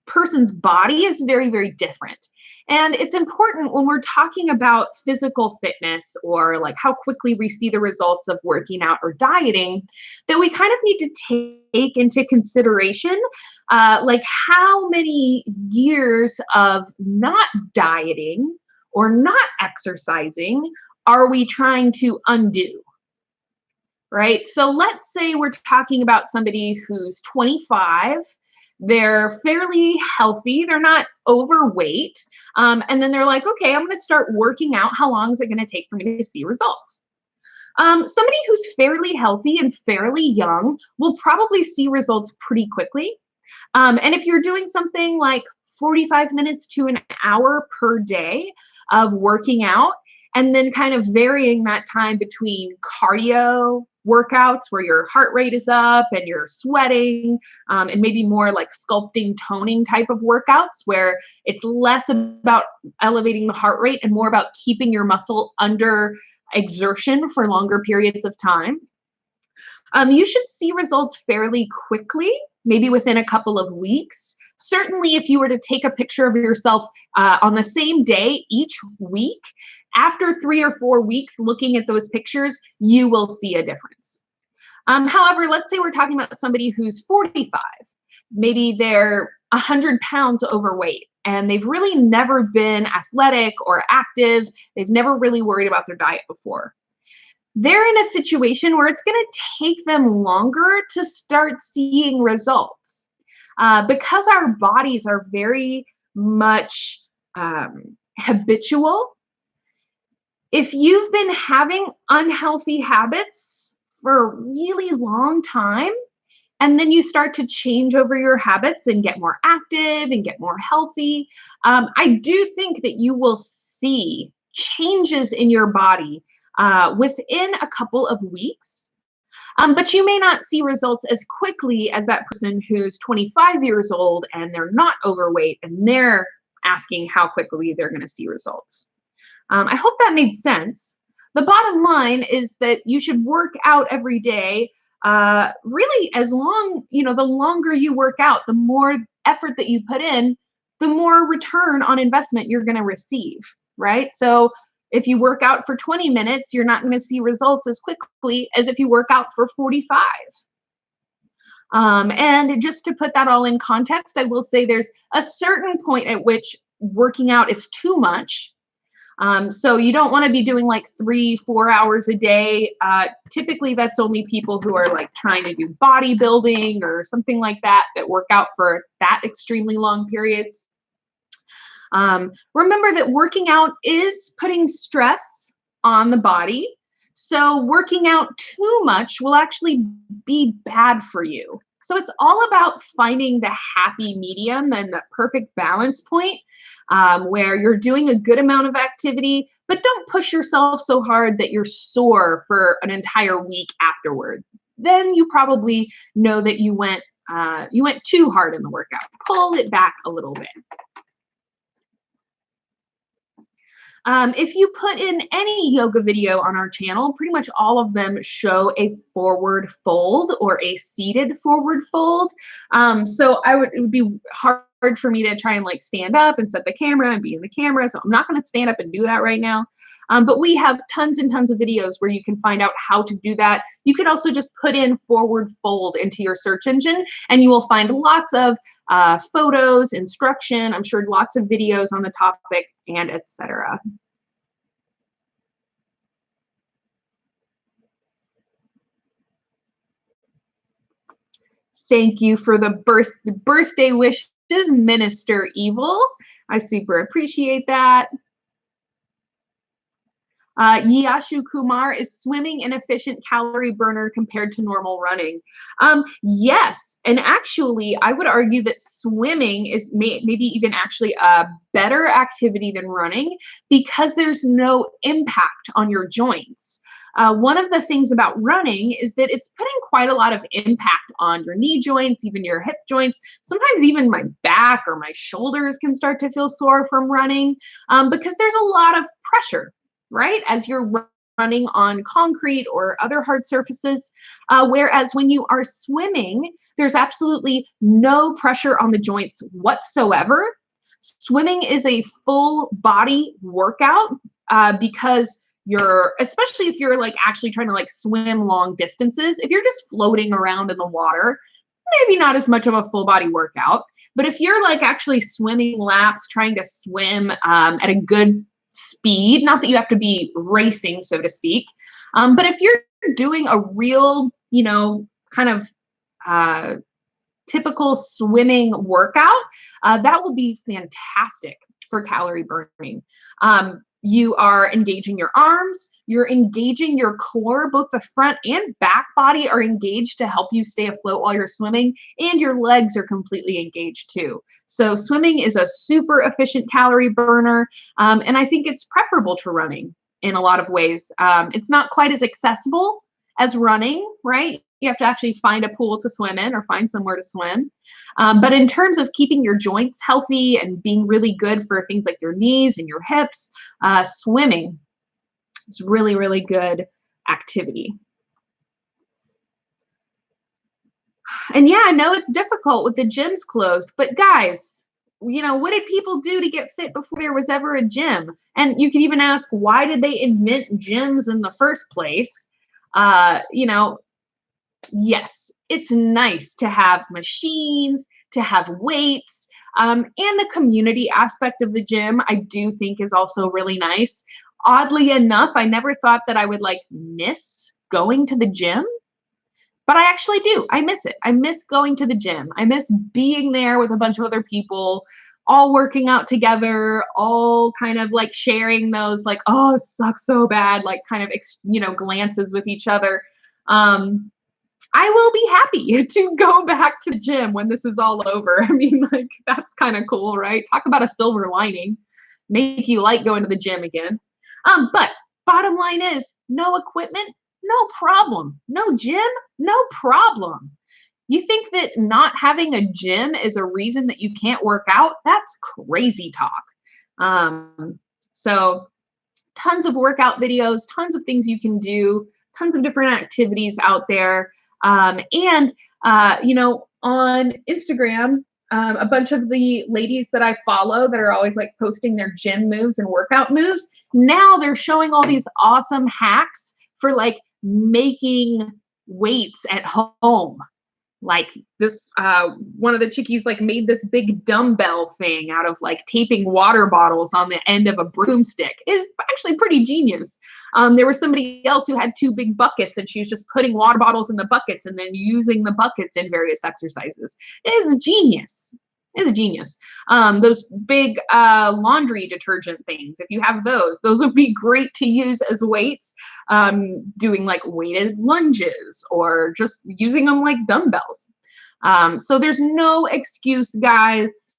person's body is very, very different. And it's important when we're talking about physical fitness or like how quickly we see the results of working out or dieting that we kind of need to take into consideration like how many years of not dieting or not exercising are we trying to undo? Right? So let's say we're talking about somebody who's 25, they're fairly healthy, they're not overweight, and then they're like, okay, I'm going to start working out. How long is it going to take for me to see results? Somebody who's fairly healthy and fairly young will probably see results pretty quickly. And if you're doing something like 45 minutes to an hour per day of working out, and then kind of varying that time between cardio workouts where your heart rate is up and you're sweating, and maybe more like sculpting, toning type of workouts where it's less about elevating the heart rate and more about keeping your muscle under exertion for longer periods of time. You should see results fairly quickly, maybe within a couple of weeks. Certainly, if you were to take a picture of yourself on the same day each week, after 3 or 4 weeks looking at those pictures, you will see a difference. However, let's say we're talking about somebody who's 45. Maybe they're 100 pounds overweight and they've really never been athletic or active. They've never really worried about their diet before. They're in a situation where it's going to take them longer to start seeing results because our bodies are very much habitual. If you've been having unhealthy habits for a really long time And then you start to change over your habits and get more active and get more healthy. I do think that you will see changes in your body within a couple of weeks. But you may not see results as quickly as that person who's 25 years old and they're not overweight and they're asking how quickly they're going to see results. I hope that made sense. The bottom line is that you should work out every day. Really, as long, the longer you work out, the more effort that you put in, the more return on investment you're going to receive, right? So if you work out for 20 minutes, you're not going to see results as quickly as if you work out for 45. And just to put that all in context, I will say there's a certain point at which working out is too much. So you don't want to be doing like 3-4 hours a day. Typically, that's only people who are like trying to do bodybuilding or something like that work out for that extremely long periods. Remember that working out is putting stress on the body. So working out too much will actually be bad for you. So it's all about finding the happy medium and the perfect balance point where you're doing a good amount of activity, but don't push yourself so hard that you're sore for an entire week afterward. Then you probably know that you went too hard in the workout. Pull it back a little bit. If you put in any yoga video on our channel, pretty much all of them show a forward fold or a seated forward fold. So it would be hard for me to try and like stand up and set the camera and be in the camera. So I'm not going to stand up and do that right now. But we have tons and tons of videos where you can find out how to do that. You can also just put in forward fold into your search engine and you will find lots of photos, instruction, I'm sure lots of videos on the topic, and etc. Thank you for the birthday wishes, Minister Evil. I super appreciate that. Yashu Kumar, is swimming an efficient calorie burner compared to normal running? Yes, and actually I would argue that swimming is maybe even actually a better activity than running because there's no impact on your joints. One of the things about running is that it's putting quite a lot of impact on your knee joints, even your hip joints. Sometimes even my back or my shoulders can start to feel sore from running because there's a lot of pressure, right? As you're running on concrete or other hard surfaces. Whereas when you are swimming, there's absolutely no pressure on the joints whatsoever. Swimming is a full body workout because especially if you're like actually trying to like swim long distances, if you're just floating around in the water, maybe not as much of a full body workout. But if you're like actually swimming laps, trying to swim at a good speed, not that you have to be racing, so to speak, but if you're doing a real, kind of typical swimming workout, that will be fantastic for calorie burning. You are engaging your arms, you're engaging your core, both the front and back body are engaged to help you stay afloat while you're swimming, and your legs are completely engaged too. So swimming is a super efficient calorie burner, and I think it's preferable to running in a lot of ways. It's not quite as accessible as running, right? You have to actually find a pool to swim in or find somewhere to swim. But in terms of keeping your joints healthy and being really good for things like your knees and your hips, swimming is really, really good activity. And yeah, I know it's difficult with the gyms closed, but guys, what did people do to get fit before there was ever a gym? And you can even ask, why did they invent gyms in the first place? Yes, it's nice to have machines, to have weights, and the community aspect of the gym, I do think is also really nice. Oddly enough, I never thought that I would like miss going to the gym, but I actually do. I miss it. I miss going to the gym. I miss being there with a bunch of other people, all working out together, all kind of like sharing those like, oh, it sucks so bad, like kind of, glances with each other. I will be happy to go back to the gym when this is all over. I mean, like, that's kind of cool, right? Talk about a silver lining. Make you like going to the gym again. But bottom line is no equipment, no problem. No gym, no problem. You think that not having a gym is a reason that you can't work out? That's crazy talk. So tons of workout videos, tons of things you can do, tons of different activities out there. On Instagram, a bunch of the ladies that I follow that are always like posting their gym moves and workout moves, now they're showing all these awesome hacks for like making weights at home. Like this, one of the chickies like made this big dumbbell thing out of like taping water bottles on the end of a broomstick. Is actually pretty genius. There was somebody else who had two big buckets and she was just putting water bottles in the buckets and then using the buckets in various exercises. It is genius. It's genius. Those big laundry detergent things, if you have those would be great to use as weights, doing like weighted lunges or just using them like dumbbells. So there's no excuse, guys,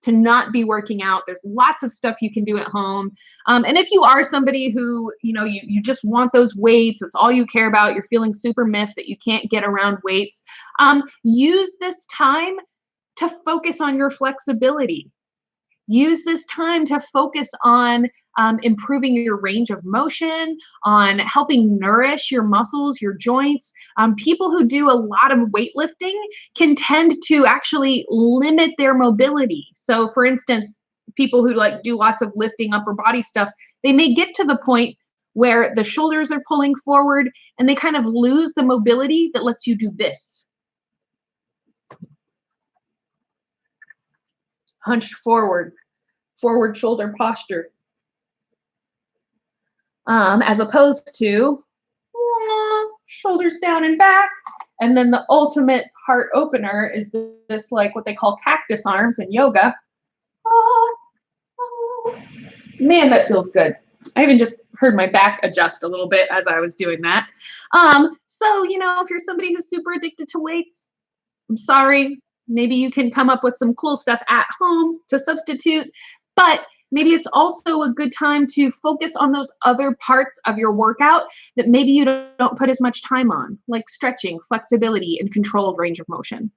to not be working out. There's lots of stuff you can do at home. And if you are somebody who, you just want those weights, it's all you care about, you're feeling super miffed that you can't get around weights, use this time to focus on your flexibility. Use this time to focus on improving your range of motion, on helping nourish your muscles, your joints. People who do a lot of weightlifting can tend to actually limit their mobility. So for instance, people who like do lots of lifting upper body stuff, they may get to the point where the shoulders are pulling forward and they kind of lose the mobility that lets you do this. Hunched forward shoulder posture, as opposed to shoulders down and back. And then the ultimate heart opener is this like what they call cactus arms in yoga. Man, that feels good. I even just heard my back adjust a little bit as I was doing that. So, if you're somebody who's super addicted to weights, I'm sorry. Maybe you can come up with some cool stuff at home to substitute, but maybe it's also a good time to focus on those other parts of your workout that maybe you don't put as much time on, like stretching, flexibility, and controlled range of motion.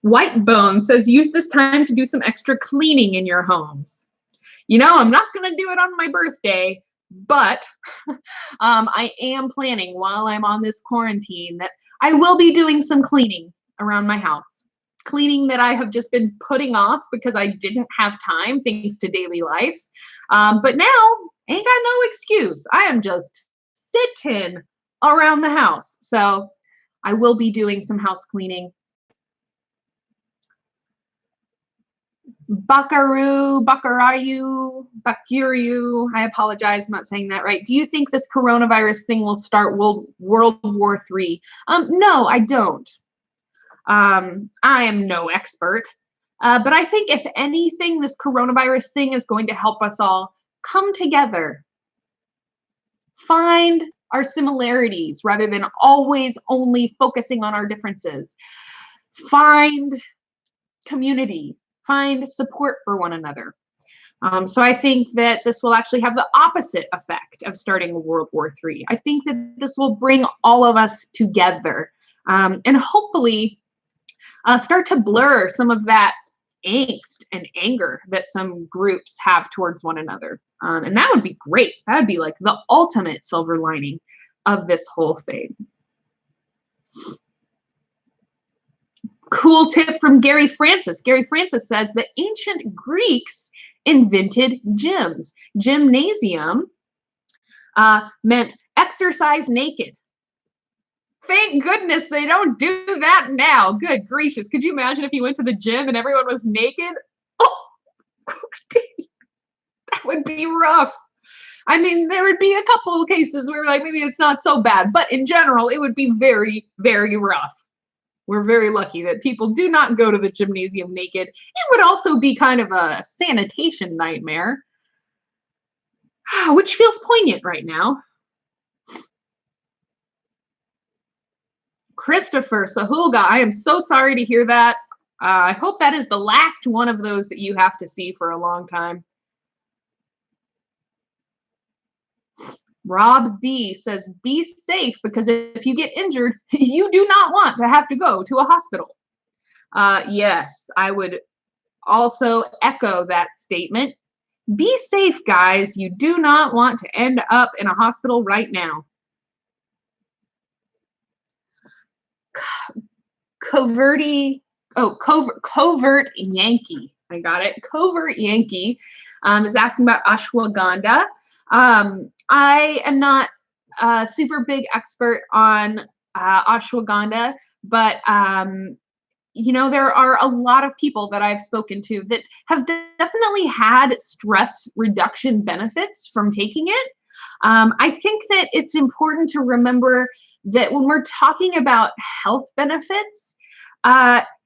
White Bone says, use this time to do some extra cleaning in your homes. I'm not going to do it on my birthday, but I am planning while I'm on this quarantine that I will be doing some cleaning around my house. Cleaning that I have just been putting off because I didn't have time thanks to daily life. But now, ain't got no excuse. I am just sitting around the house. So I will be doing some house cleaning. Buckaroo, I apologize, I'm not saying that right. Do you think this coronavirus thing will start World War III? No, I don't. I am no expert. But I think if anything, this coronavirus thing is going to help us all come together. Find our similarities rather than always only focusing on our differences. Find community. Find support for one another. So I think that this will actually have the opposite effect of starting World War III. I think that this will bring all of us together and hopefully start to blur some of that angst and anger that some groups have towards one another. And that would be great. That would be like the ultimate silver lining of this whole thing. Cool tip from Gary Francis. Gary Francis says the ancient Greeks invented gyms. Gymnasium meant exercise naked. Thank goodness they don't do that now. Good gracious. Could you imagine if you went to the gym and everyone was naked? Oh, that would be rough. I mean, there would be a couple of cases where like maybe it's not so bad, but in general, it would be very, very rough. We're very lucky that people do not go to the gymnasium naked. It would also be kind of a sanitation nightmare. which feels poignant right now. Christopher Sahulga, I am so sorry to hear that. I hope that is the last one of those that you have to see for a long time. Rob B says, be safe because if you get injured, you do not want to have to go to a hospital. Yes, I would also echo that statement. Be safe, guys. You do not want to end up in a hospital right now. Covert Yankee. I got it. Covert Yankee is asking about ashwagandha. I am not a super big expert on ashwagandha, but there are a lot of people that I've spoken to that have definitely had stress reduction benefits from taking it. I think that it's important to remember that when we're talking about health benefits,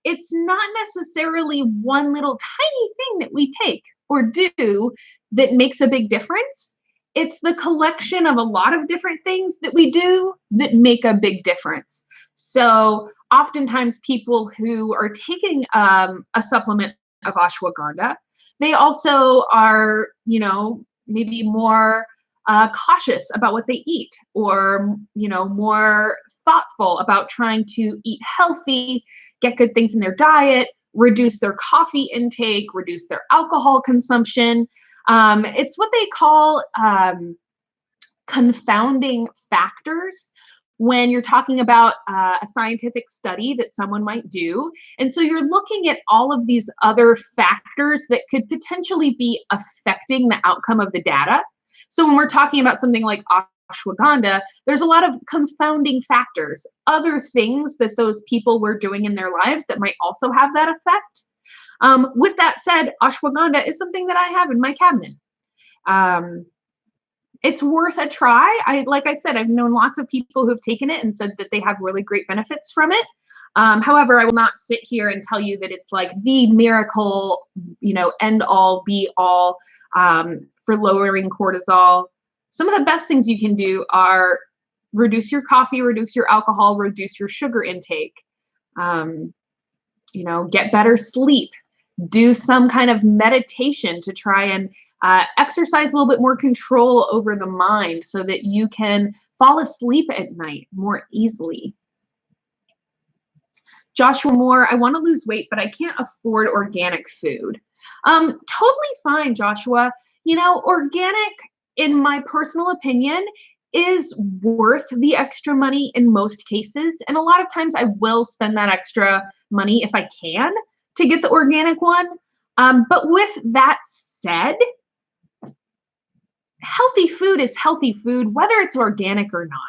it's not necessarily one little tiny thing that we take or do that makes a big difference. It's the collection of a lot of different things that we do that make a big difference. So oftentimes people who are taking a supplement of ashwagandha, they also are, maybe more cautious about what they eat, or more thoughtful about trying to eat healthy, get good things in their diet, reduce their coffee intake, reduce their alcohol consumption. It's what they call confounding factors when you're talking about a scientific study that someone might do. And so you're looking at all of these other factors that could potentially be affecting the outcome of the data. So when we're talking about something like ashwagandha, there's a lot of confounding factors, other things that those people were doing in their lives that might also have that effect. With that said, ashwagandha is something that I have in my cabinet. It's worth a try. Like I said, I've known lots of people who've taken it and said that they have really great benefits from it. However, I will not sit here and tell you that it's like the miracle, end all, be all for lowering cortisol. Some of the best things you can do are reduce your coffee, reduce your alcohol, reduce your sugar intake, get better sleep, do some kind of meditation to try and exercise a little bit more control over the mind so that you can fall asleep at night more easily. Joshua Moore, I want to lose weight, but I can't afford organic food. Totally fine, Joshua. Organic, in my personal opinion, is worth the extra money in most cases. And a lot of times I will spend that extra money if I can to get the organic one. But with that said, healthy food is healthy food, whether it's organic or not.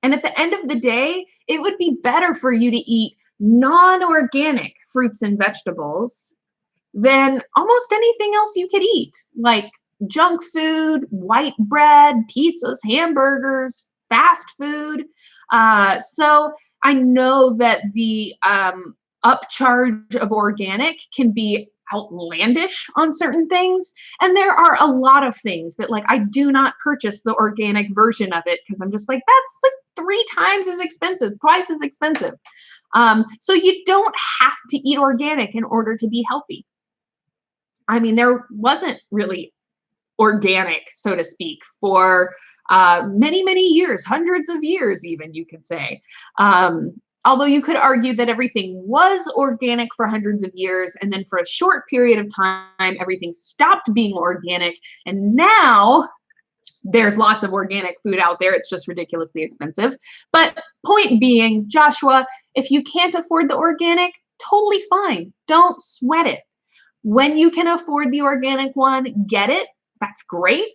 And at the end of the day, it would be better for you to eat non-organic fruits and vegetables than almost anything else you could eat, like junk food, white bread, pizzas, hamburgers, fast food. So I know that the upcharge of organic can be outlandish on certain things. And there are a lot of things that I do not purchase the organic version of it because I'm just like, that's like 3 times as expensive, twice as expensive. So you don't have to eat organic in order to be healthy. I mean, there wasn't really organic, so to speak, for many, many years, hundreds of years even, you could say. Although you could argue that everything was organic for hundreds of years, and then for a short period of time, everything stopped being organic, and now there's lots of organic food out there. It's just ridiculously expensive. But point being, Joshua, if you can't afford the organic, totally fine. Don't sweat it. When you can afford the organic one, get it. That's great.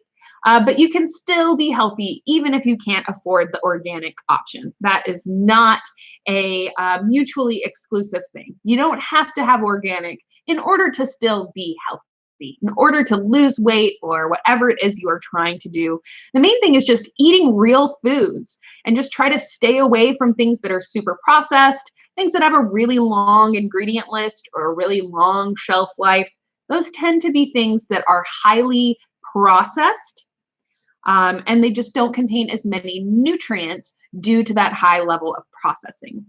But you can still be healthy even if you can't afford the organic option. That is not a mutually exclusive thing. You don't have to have organic in order to still be healthy, in order to lose weight or whatever it is you are trying to do. The main thing is just eating real foods and just try to stay away from things that are super processed, things that have a really long ingredient list or a really long shelf life. Those tend to be things that are highly processed. And they just don't contain as many nutrients due to that high level of processing.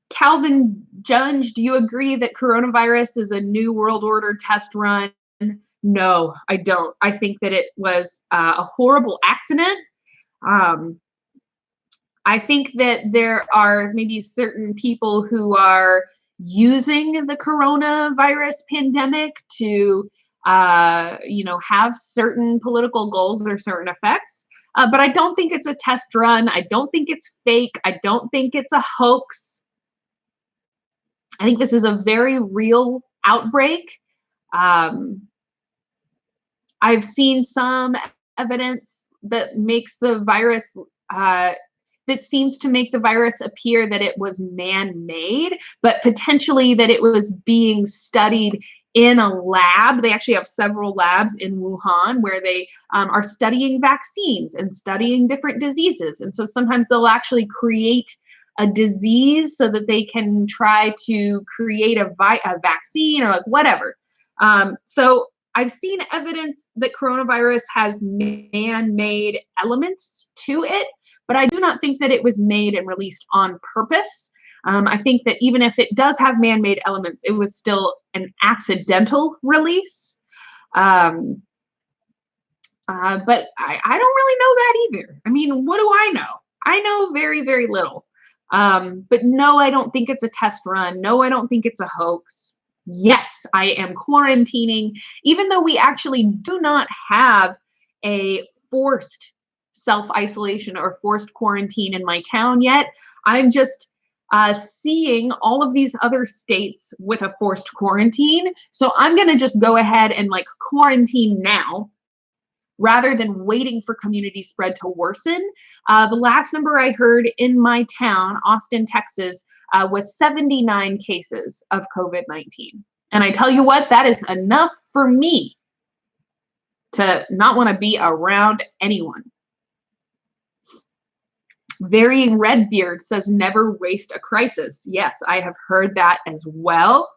Calvin Junge, do you agree that coronavirus is a new world order test run? No, I don't. I think that it was a horrible accident. Um, I think that there are maybe certain people who are using the coronavirus pandemic to, have certain political goals or certain effects. But I don't think it's a test run. I don't think it's fake. I don't think it's a hoax. I think this is a very real outbreak. Um, I've seen some evidence that makes the virus, that seems to make the virus appear that it was man-made, but potentially that it was being studied in a lab. They actually have several labs in Wuhan where they are studying vaccines and studying different diseases. And so sometimes they'll actually create a disease so that they can try to create a vaccine or like whatever. So I've seen evidence that coronavirus has man-made elements to it, but I do not think that it was made and released on purpose. I think that even if it does have man-made elements, it was still an accidental release. But I don't really know that either. I mean, what do I know? I know very, very little. But no, I don't think it's a test run. No, I don't think it's a hoax. Yes, I am quarantining, even though we actually do not have a forced self-isolation or forced quarantine in my town yet. I'm just seeing all of these other states with a forced quarantine. So I'm going to just go ahead and like quarantine now rather than waiting for community spread to worsen. The last number I heard in my town, Austin, Texas, was 79 cases of COVID-19. And I tell you what, that is enough for me to not want to be around anyone. Varying Redbeard says, never waste a crisis. Yes, I have heard that as well.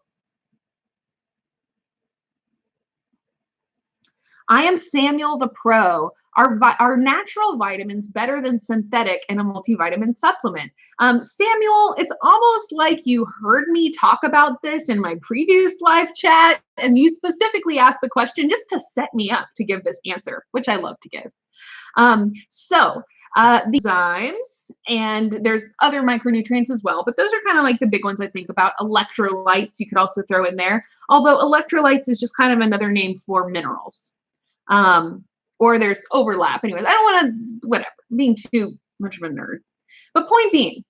I am Samuel the Pro. Are natural vitamins better than synthetic in a multivitamin supplement? Samuel, it's almost like you heard me talk about this in my previous live chat, and you specifically asked the question just to set me up to give this answer, which I love to give. The enzymes, and there's other micronutrients as well, but those are kind of like the big ones I think about. Electrolytes, you could also throw in there, although electrolytes is just kind of another name for minerals. Or there's overlap. Anyways, I don't want to, whatever, being too much of a nerd. But point being,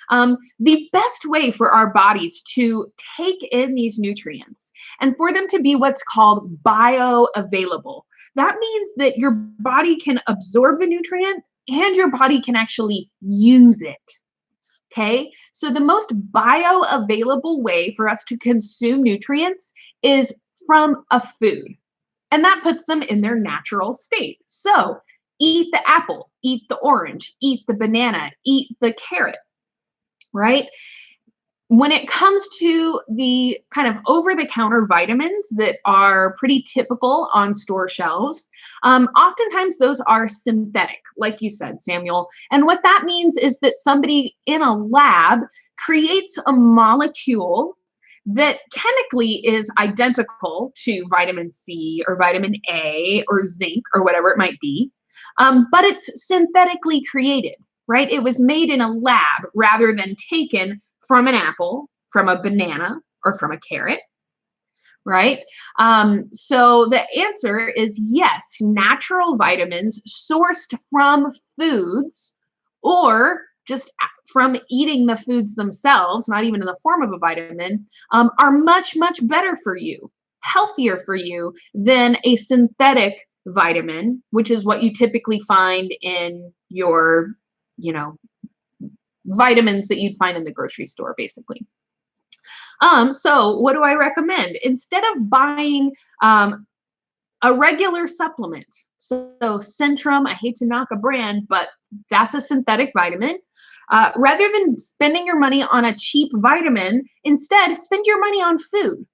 the best way for our bodies to take in these nutrients and for them to be what's called bioavailable, that means that your body can absorb the nutrient and your body can actually use it. Okay, so the most bioavailable way for us to consume nutrients is from a food. And that puts them in their natural state. So eat the apple, eat the orange, eat the banana, eat the carrot, right? When it comes to the kind of over-the-counter vitamins that are pretty typical on store shelves, oftentimes those are synthetic, like you said, Samuel. And what that means is that somebody in a lab creates a molecule that chemically is identical to vitamin C or vitamin A or zinc or whatever it might be, but it's synthetically created, right? It was made in a lab rather than taken from an apple, from a banana, or from a carrot, right? So the answer is yes, natural vitamins sourced from foods or just from eating the foods themselves, not even in the form of a vitamin, are much, much better for you, healthier for you than a synthetic vitamin, which is what you typically find in your, vitamins that you'd find in the grocery store, basically. So what do I recommend? Instead of buying a regular supplement, so Centrum, I hate to knock a brand, but that's a synthetic vitamin. Rather than spending your money on a cheap vitamin, instead spend your money on food.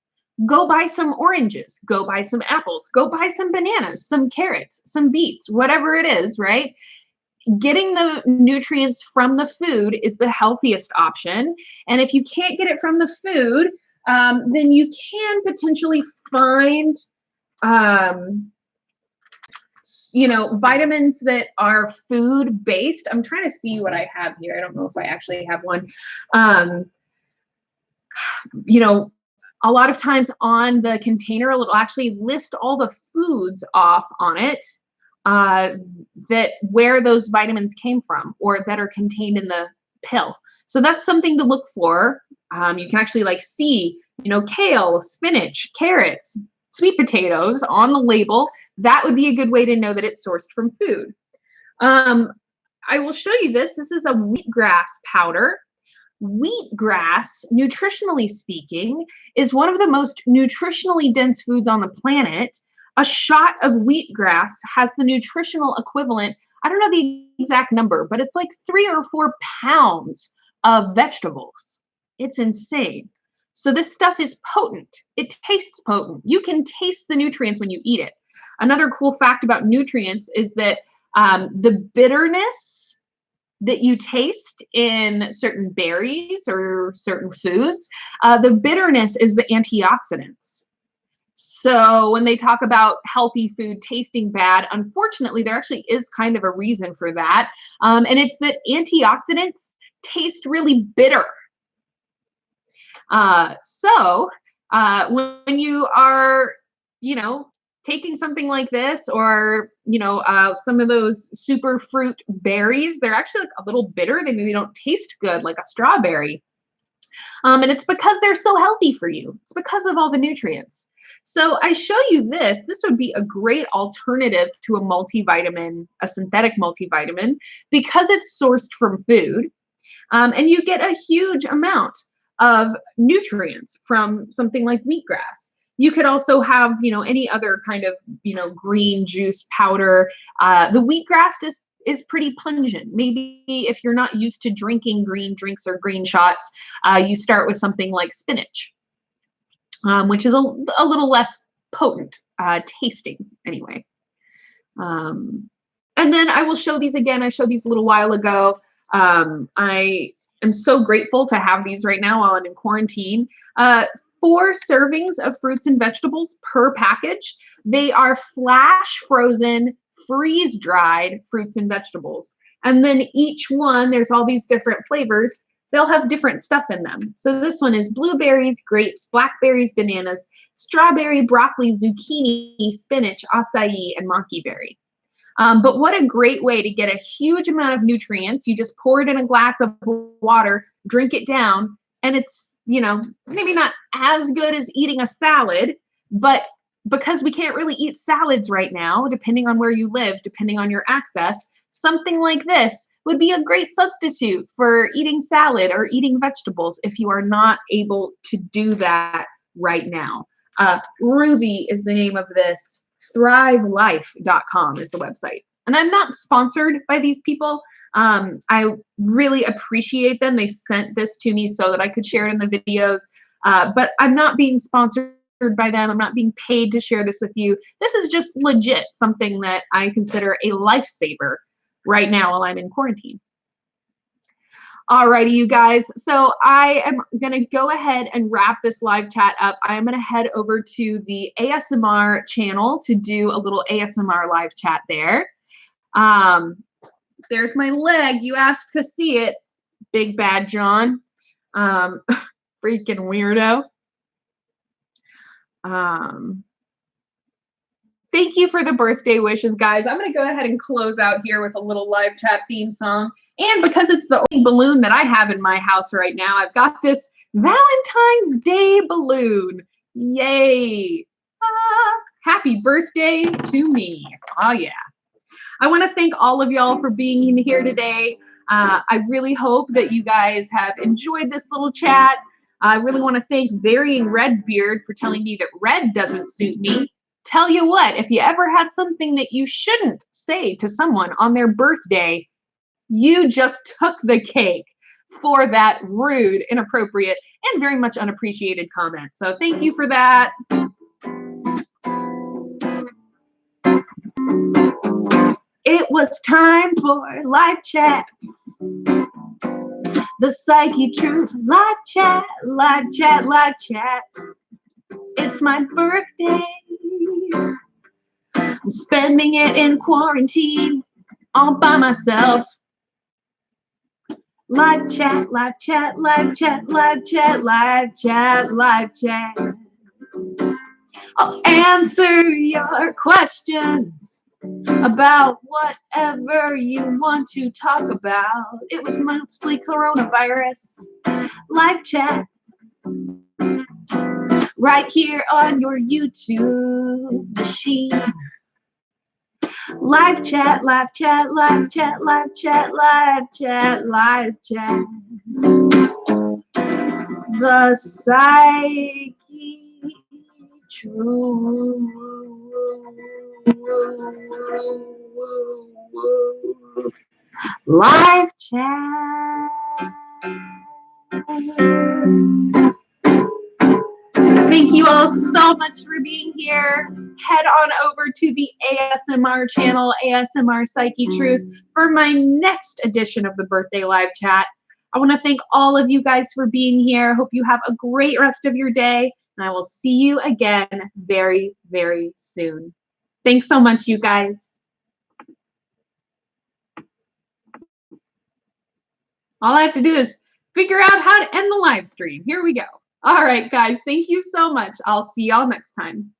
Go buy some oranges, go buy some apples, go buy some bananas, some carrots, some beets, whatever it is, right? Getting the nutrients from the food is the healthiest option. And if you can't get it from the food, then you can potentially find, um, vitamins that are food based. I'm trying to see what I have here. I don't know if I actually have one. Um, you know, a lot of times on the container, it'll actually list all the foods off on it, uh, that where those vitamins came from or that are contained in the pill. So that's something to look for. You can actually like see, kale, spinach, carrots, sweet potatoes on the label. That would be a good way to know that it's sourced from food. Um, I will show you this. This is a wheatgrass powder. Wheatgrass, nutritionally speaking, is one of the most nutritionally dense foods on the planet. A shot of wheatgrass has the nutritional equivalent, I don't know the exact number, but it's like 3 or 4 pounds of vegetables. It's insane. So this stuff is potent. It tastes potent. You can taste the nutrients when you eat it. Another cool fact about nutrients is that the bitterness that you taste in certain berries or certain foods, the bitterness is the antioxidants. So when they talk about healthy food tasting bad, unfortunately, there actually is kind of a reason for that. And it's that antioxidants taste really bitter. When you are, taking something like this or, some of those super fruit berries, they're actually like a little bitter. They maybe don't taste good like a strawberry. And it's because they're so healthy for you. It's because of all the nutrients. So I show you this. This would be a great alternative to a multivitamin, a synthetic multivitamin, because it's sourced from food. And you get a huge amount of nutrients from something like wheatgrass. You could also have, any other kind of, green juice powder. The wheatgrass is pretty pungent. Maybe if you're not used to drinking green drinks or green shots, you start with something like spinach, which is a little less potent tasting anyway. And then I will show these again. I showed these a little while ago. I am so grateful to have these right now while I'm in quarantine. 4 servings of fruits and vegetables per package. They are flash frozen, freeze dried fruits and vegetables. And then each one, there's all these different flavors. They'll have different stuff in them. So this one is blueberries, grapes, blackberries, bananas, strawberry, broccoli, zucchini, spinach, acai, and maki berry. But what a great way to get a huge amount of nutrients. You just pour it in a glass of water, drink it down, and it's, maybe not as good as eating a salad, but because we can't really eat salads right now, depending on where you live, depending on your access, something like this would be a great substitute for eating salad or eating vegetables if you are not able to do that right now. Ruby is the name of this. ThriveLife.com is the website. And I'm not sponsored by these people. I really appreciate them. They sent this to me so that I could share it in the videos. But I'm not being sponsored by them. I'm not being paid to share this with you. This is just legit something that I consider a lifesaver right now while I'm in quarantine. Alrighty, you guys. So I am going to go ahead and wrap this live chat up. I'm going to head over to the ASMR channel to do a little ASMR live chat there. There's my leg. You asked to see it, Big Bad John. Freaking weirdo. Thank you for the birthday wishes, guys. I'm going to go ahead and close out here with a little live chat theme song. And because it's the only balloon that I have in my house right now, I've got this Valentine's Day balloon. Yay. Happy birthday to me. Oh, yeah. I want to thank all of y'all for being here today. I really hope that you guys have enjoyed this little chat. I really want to thank Varying Redbeard for telling me that red doesn't suit me. Tell you what, if you ever had something that you shouldn't say to someone on their birthday, you just took the cake. for that rude, inappropriate, and very much unappreciated comment. So thank you for that. It was time for live chat. The Psyche Truth live chat, live chat, live chat. It's my birthday. I'm spending it in quarantine all by myself. Live chat, live chat, live chat, live chat, live chat, live chat. I'll answer your questions about whatever you want to talk about. It was mostly coronavirus. Live chat. Right here on your YouTube machine. Live chat, live chat, live chat, live chat, live chat, live chat. The Psyche Truth. Live chat. Thank you all so much for being here. Head on over to the ASMR channel, ASMR Psyche Truth, for my next edition of the Birthday Live Chat. I want to thank all of you guys for being here. Hope you have a great rest of your day, and I will see you again very, very soon. Thanks so much, you guys. All I have to do is figure out how to end the live stream. Here we go. All right, guys, thank you so much. I'll see y'all next time.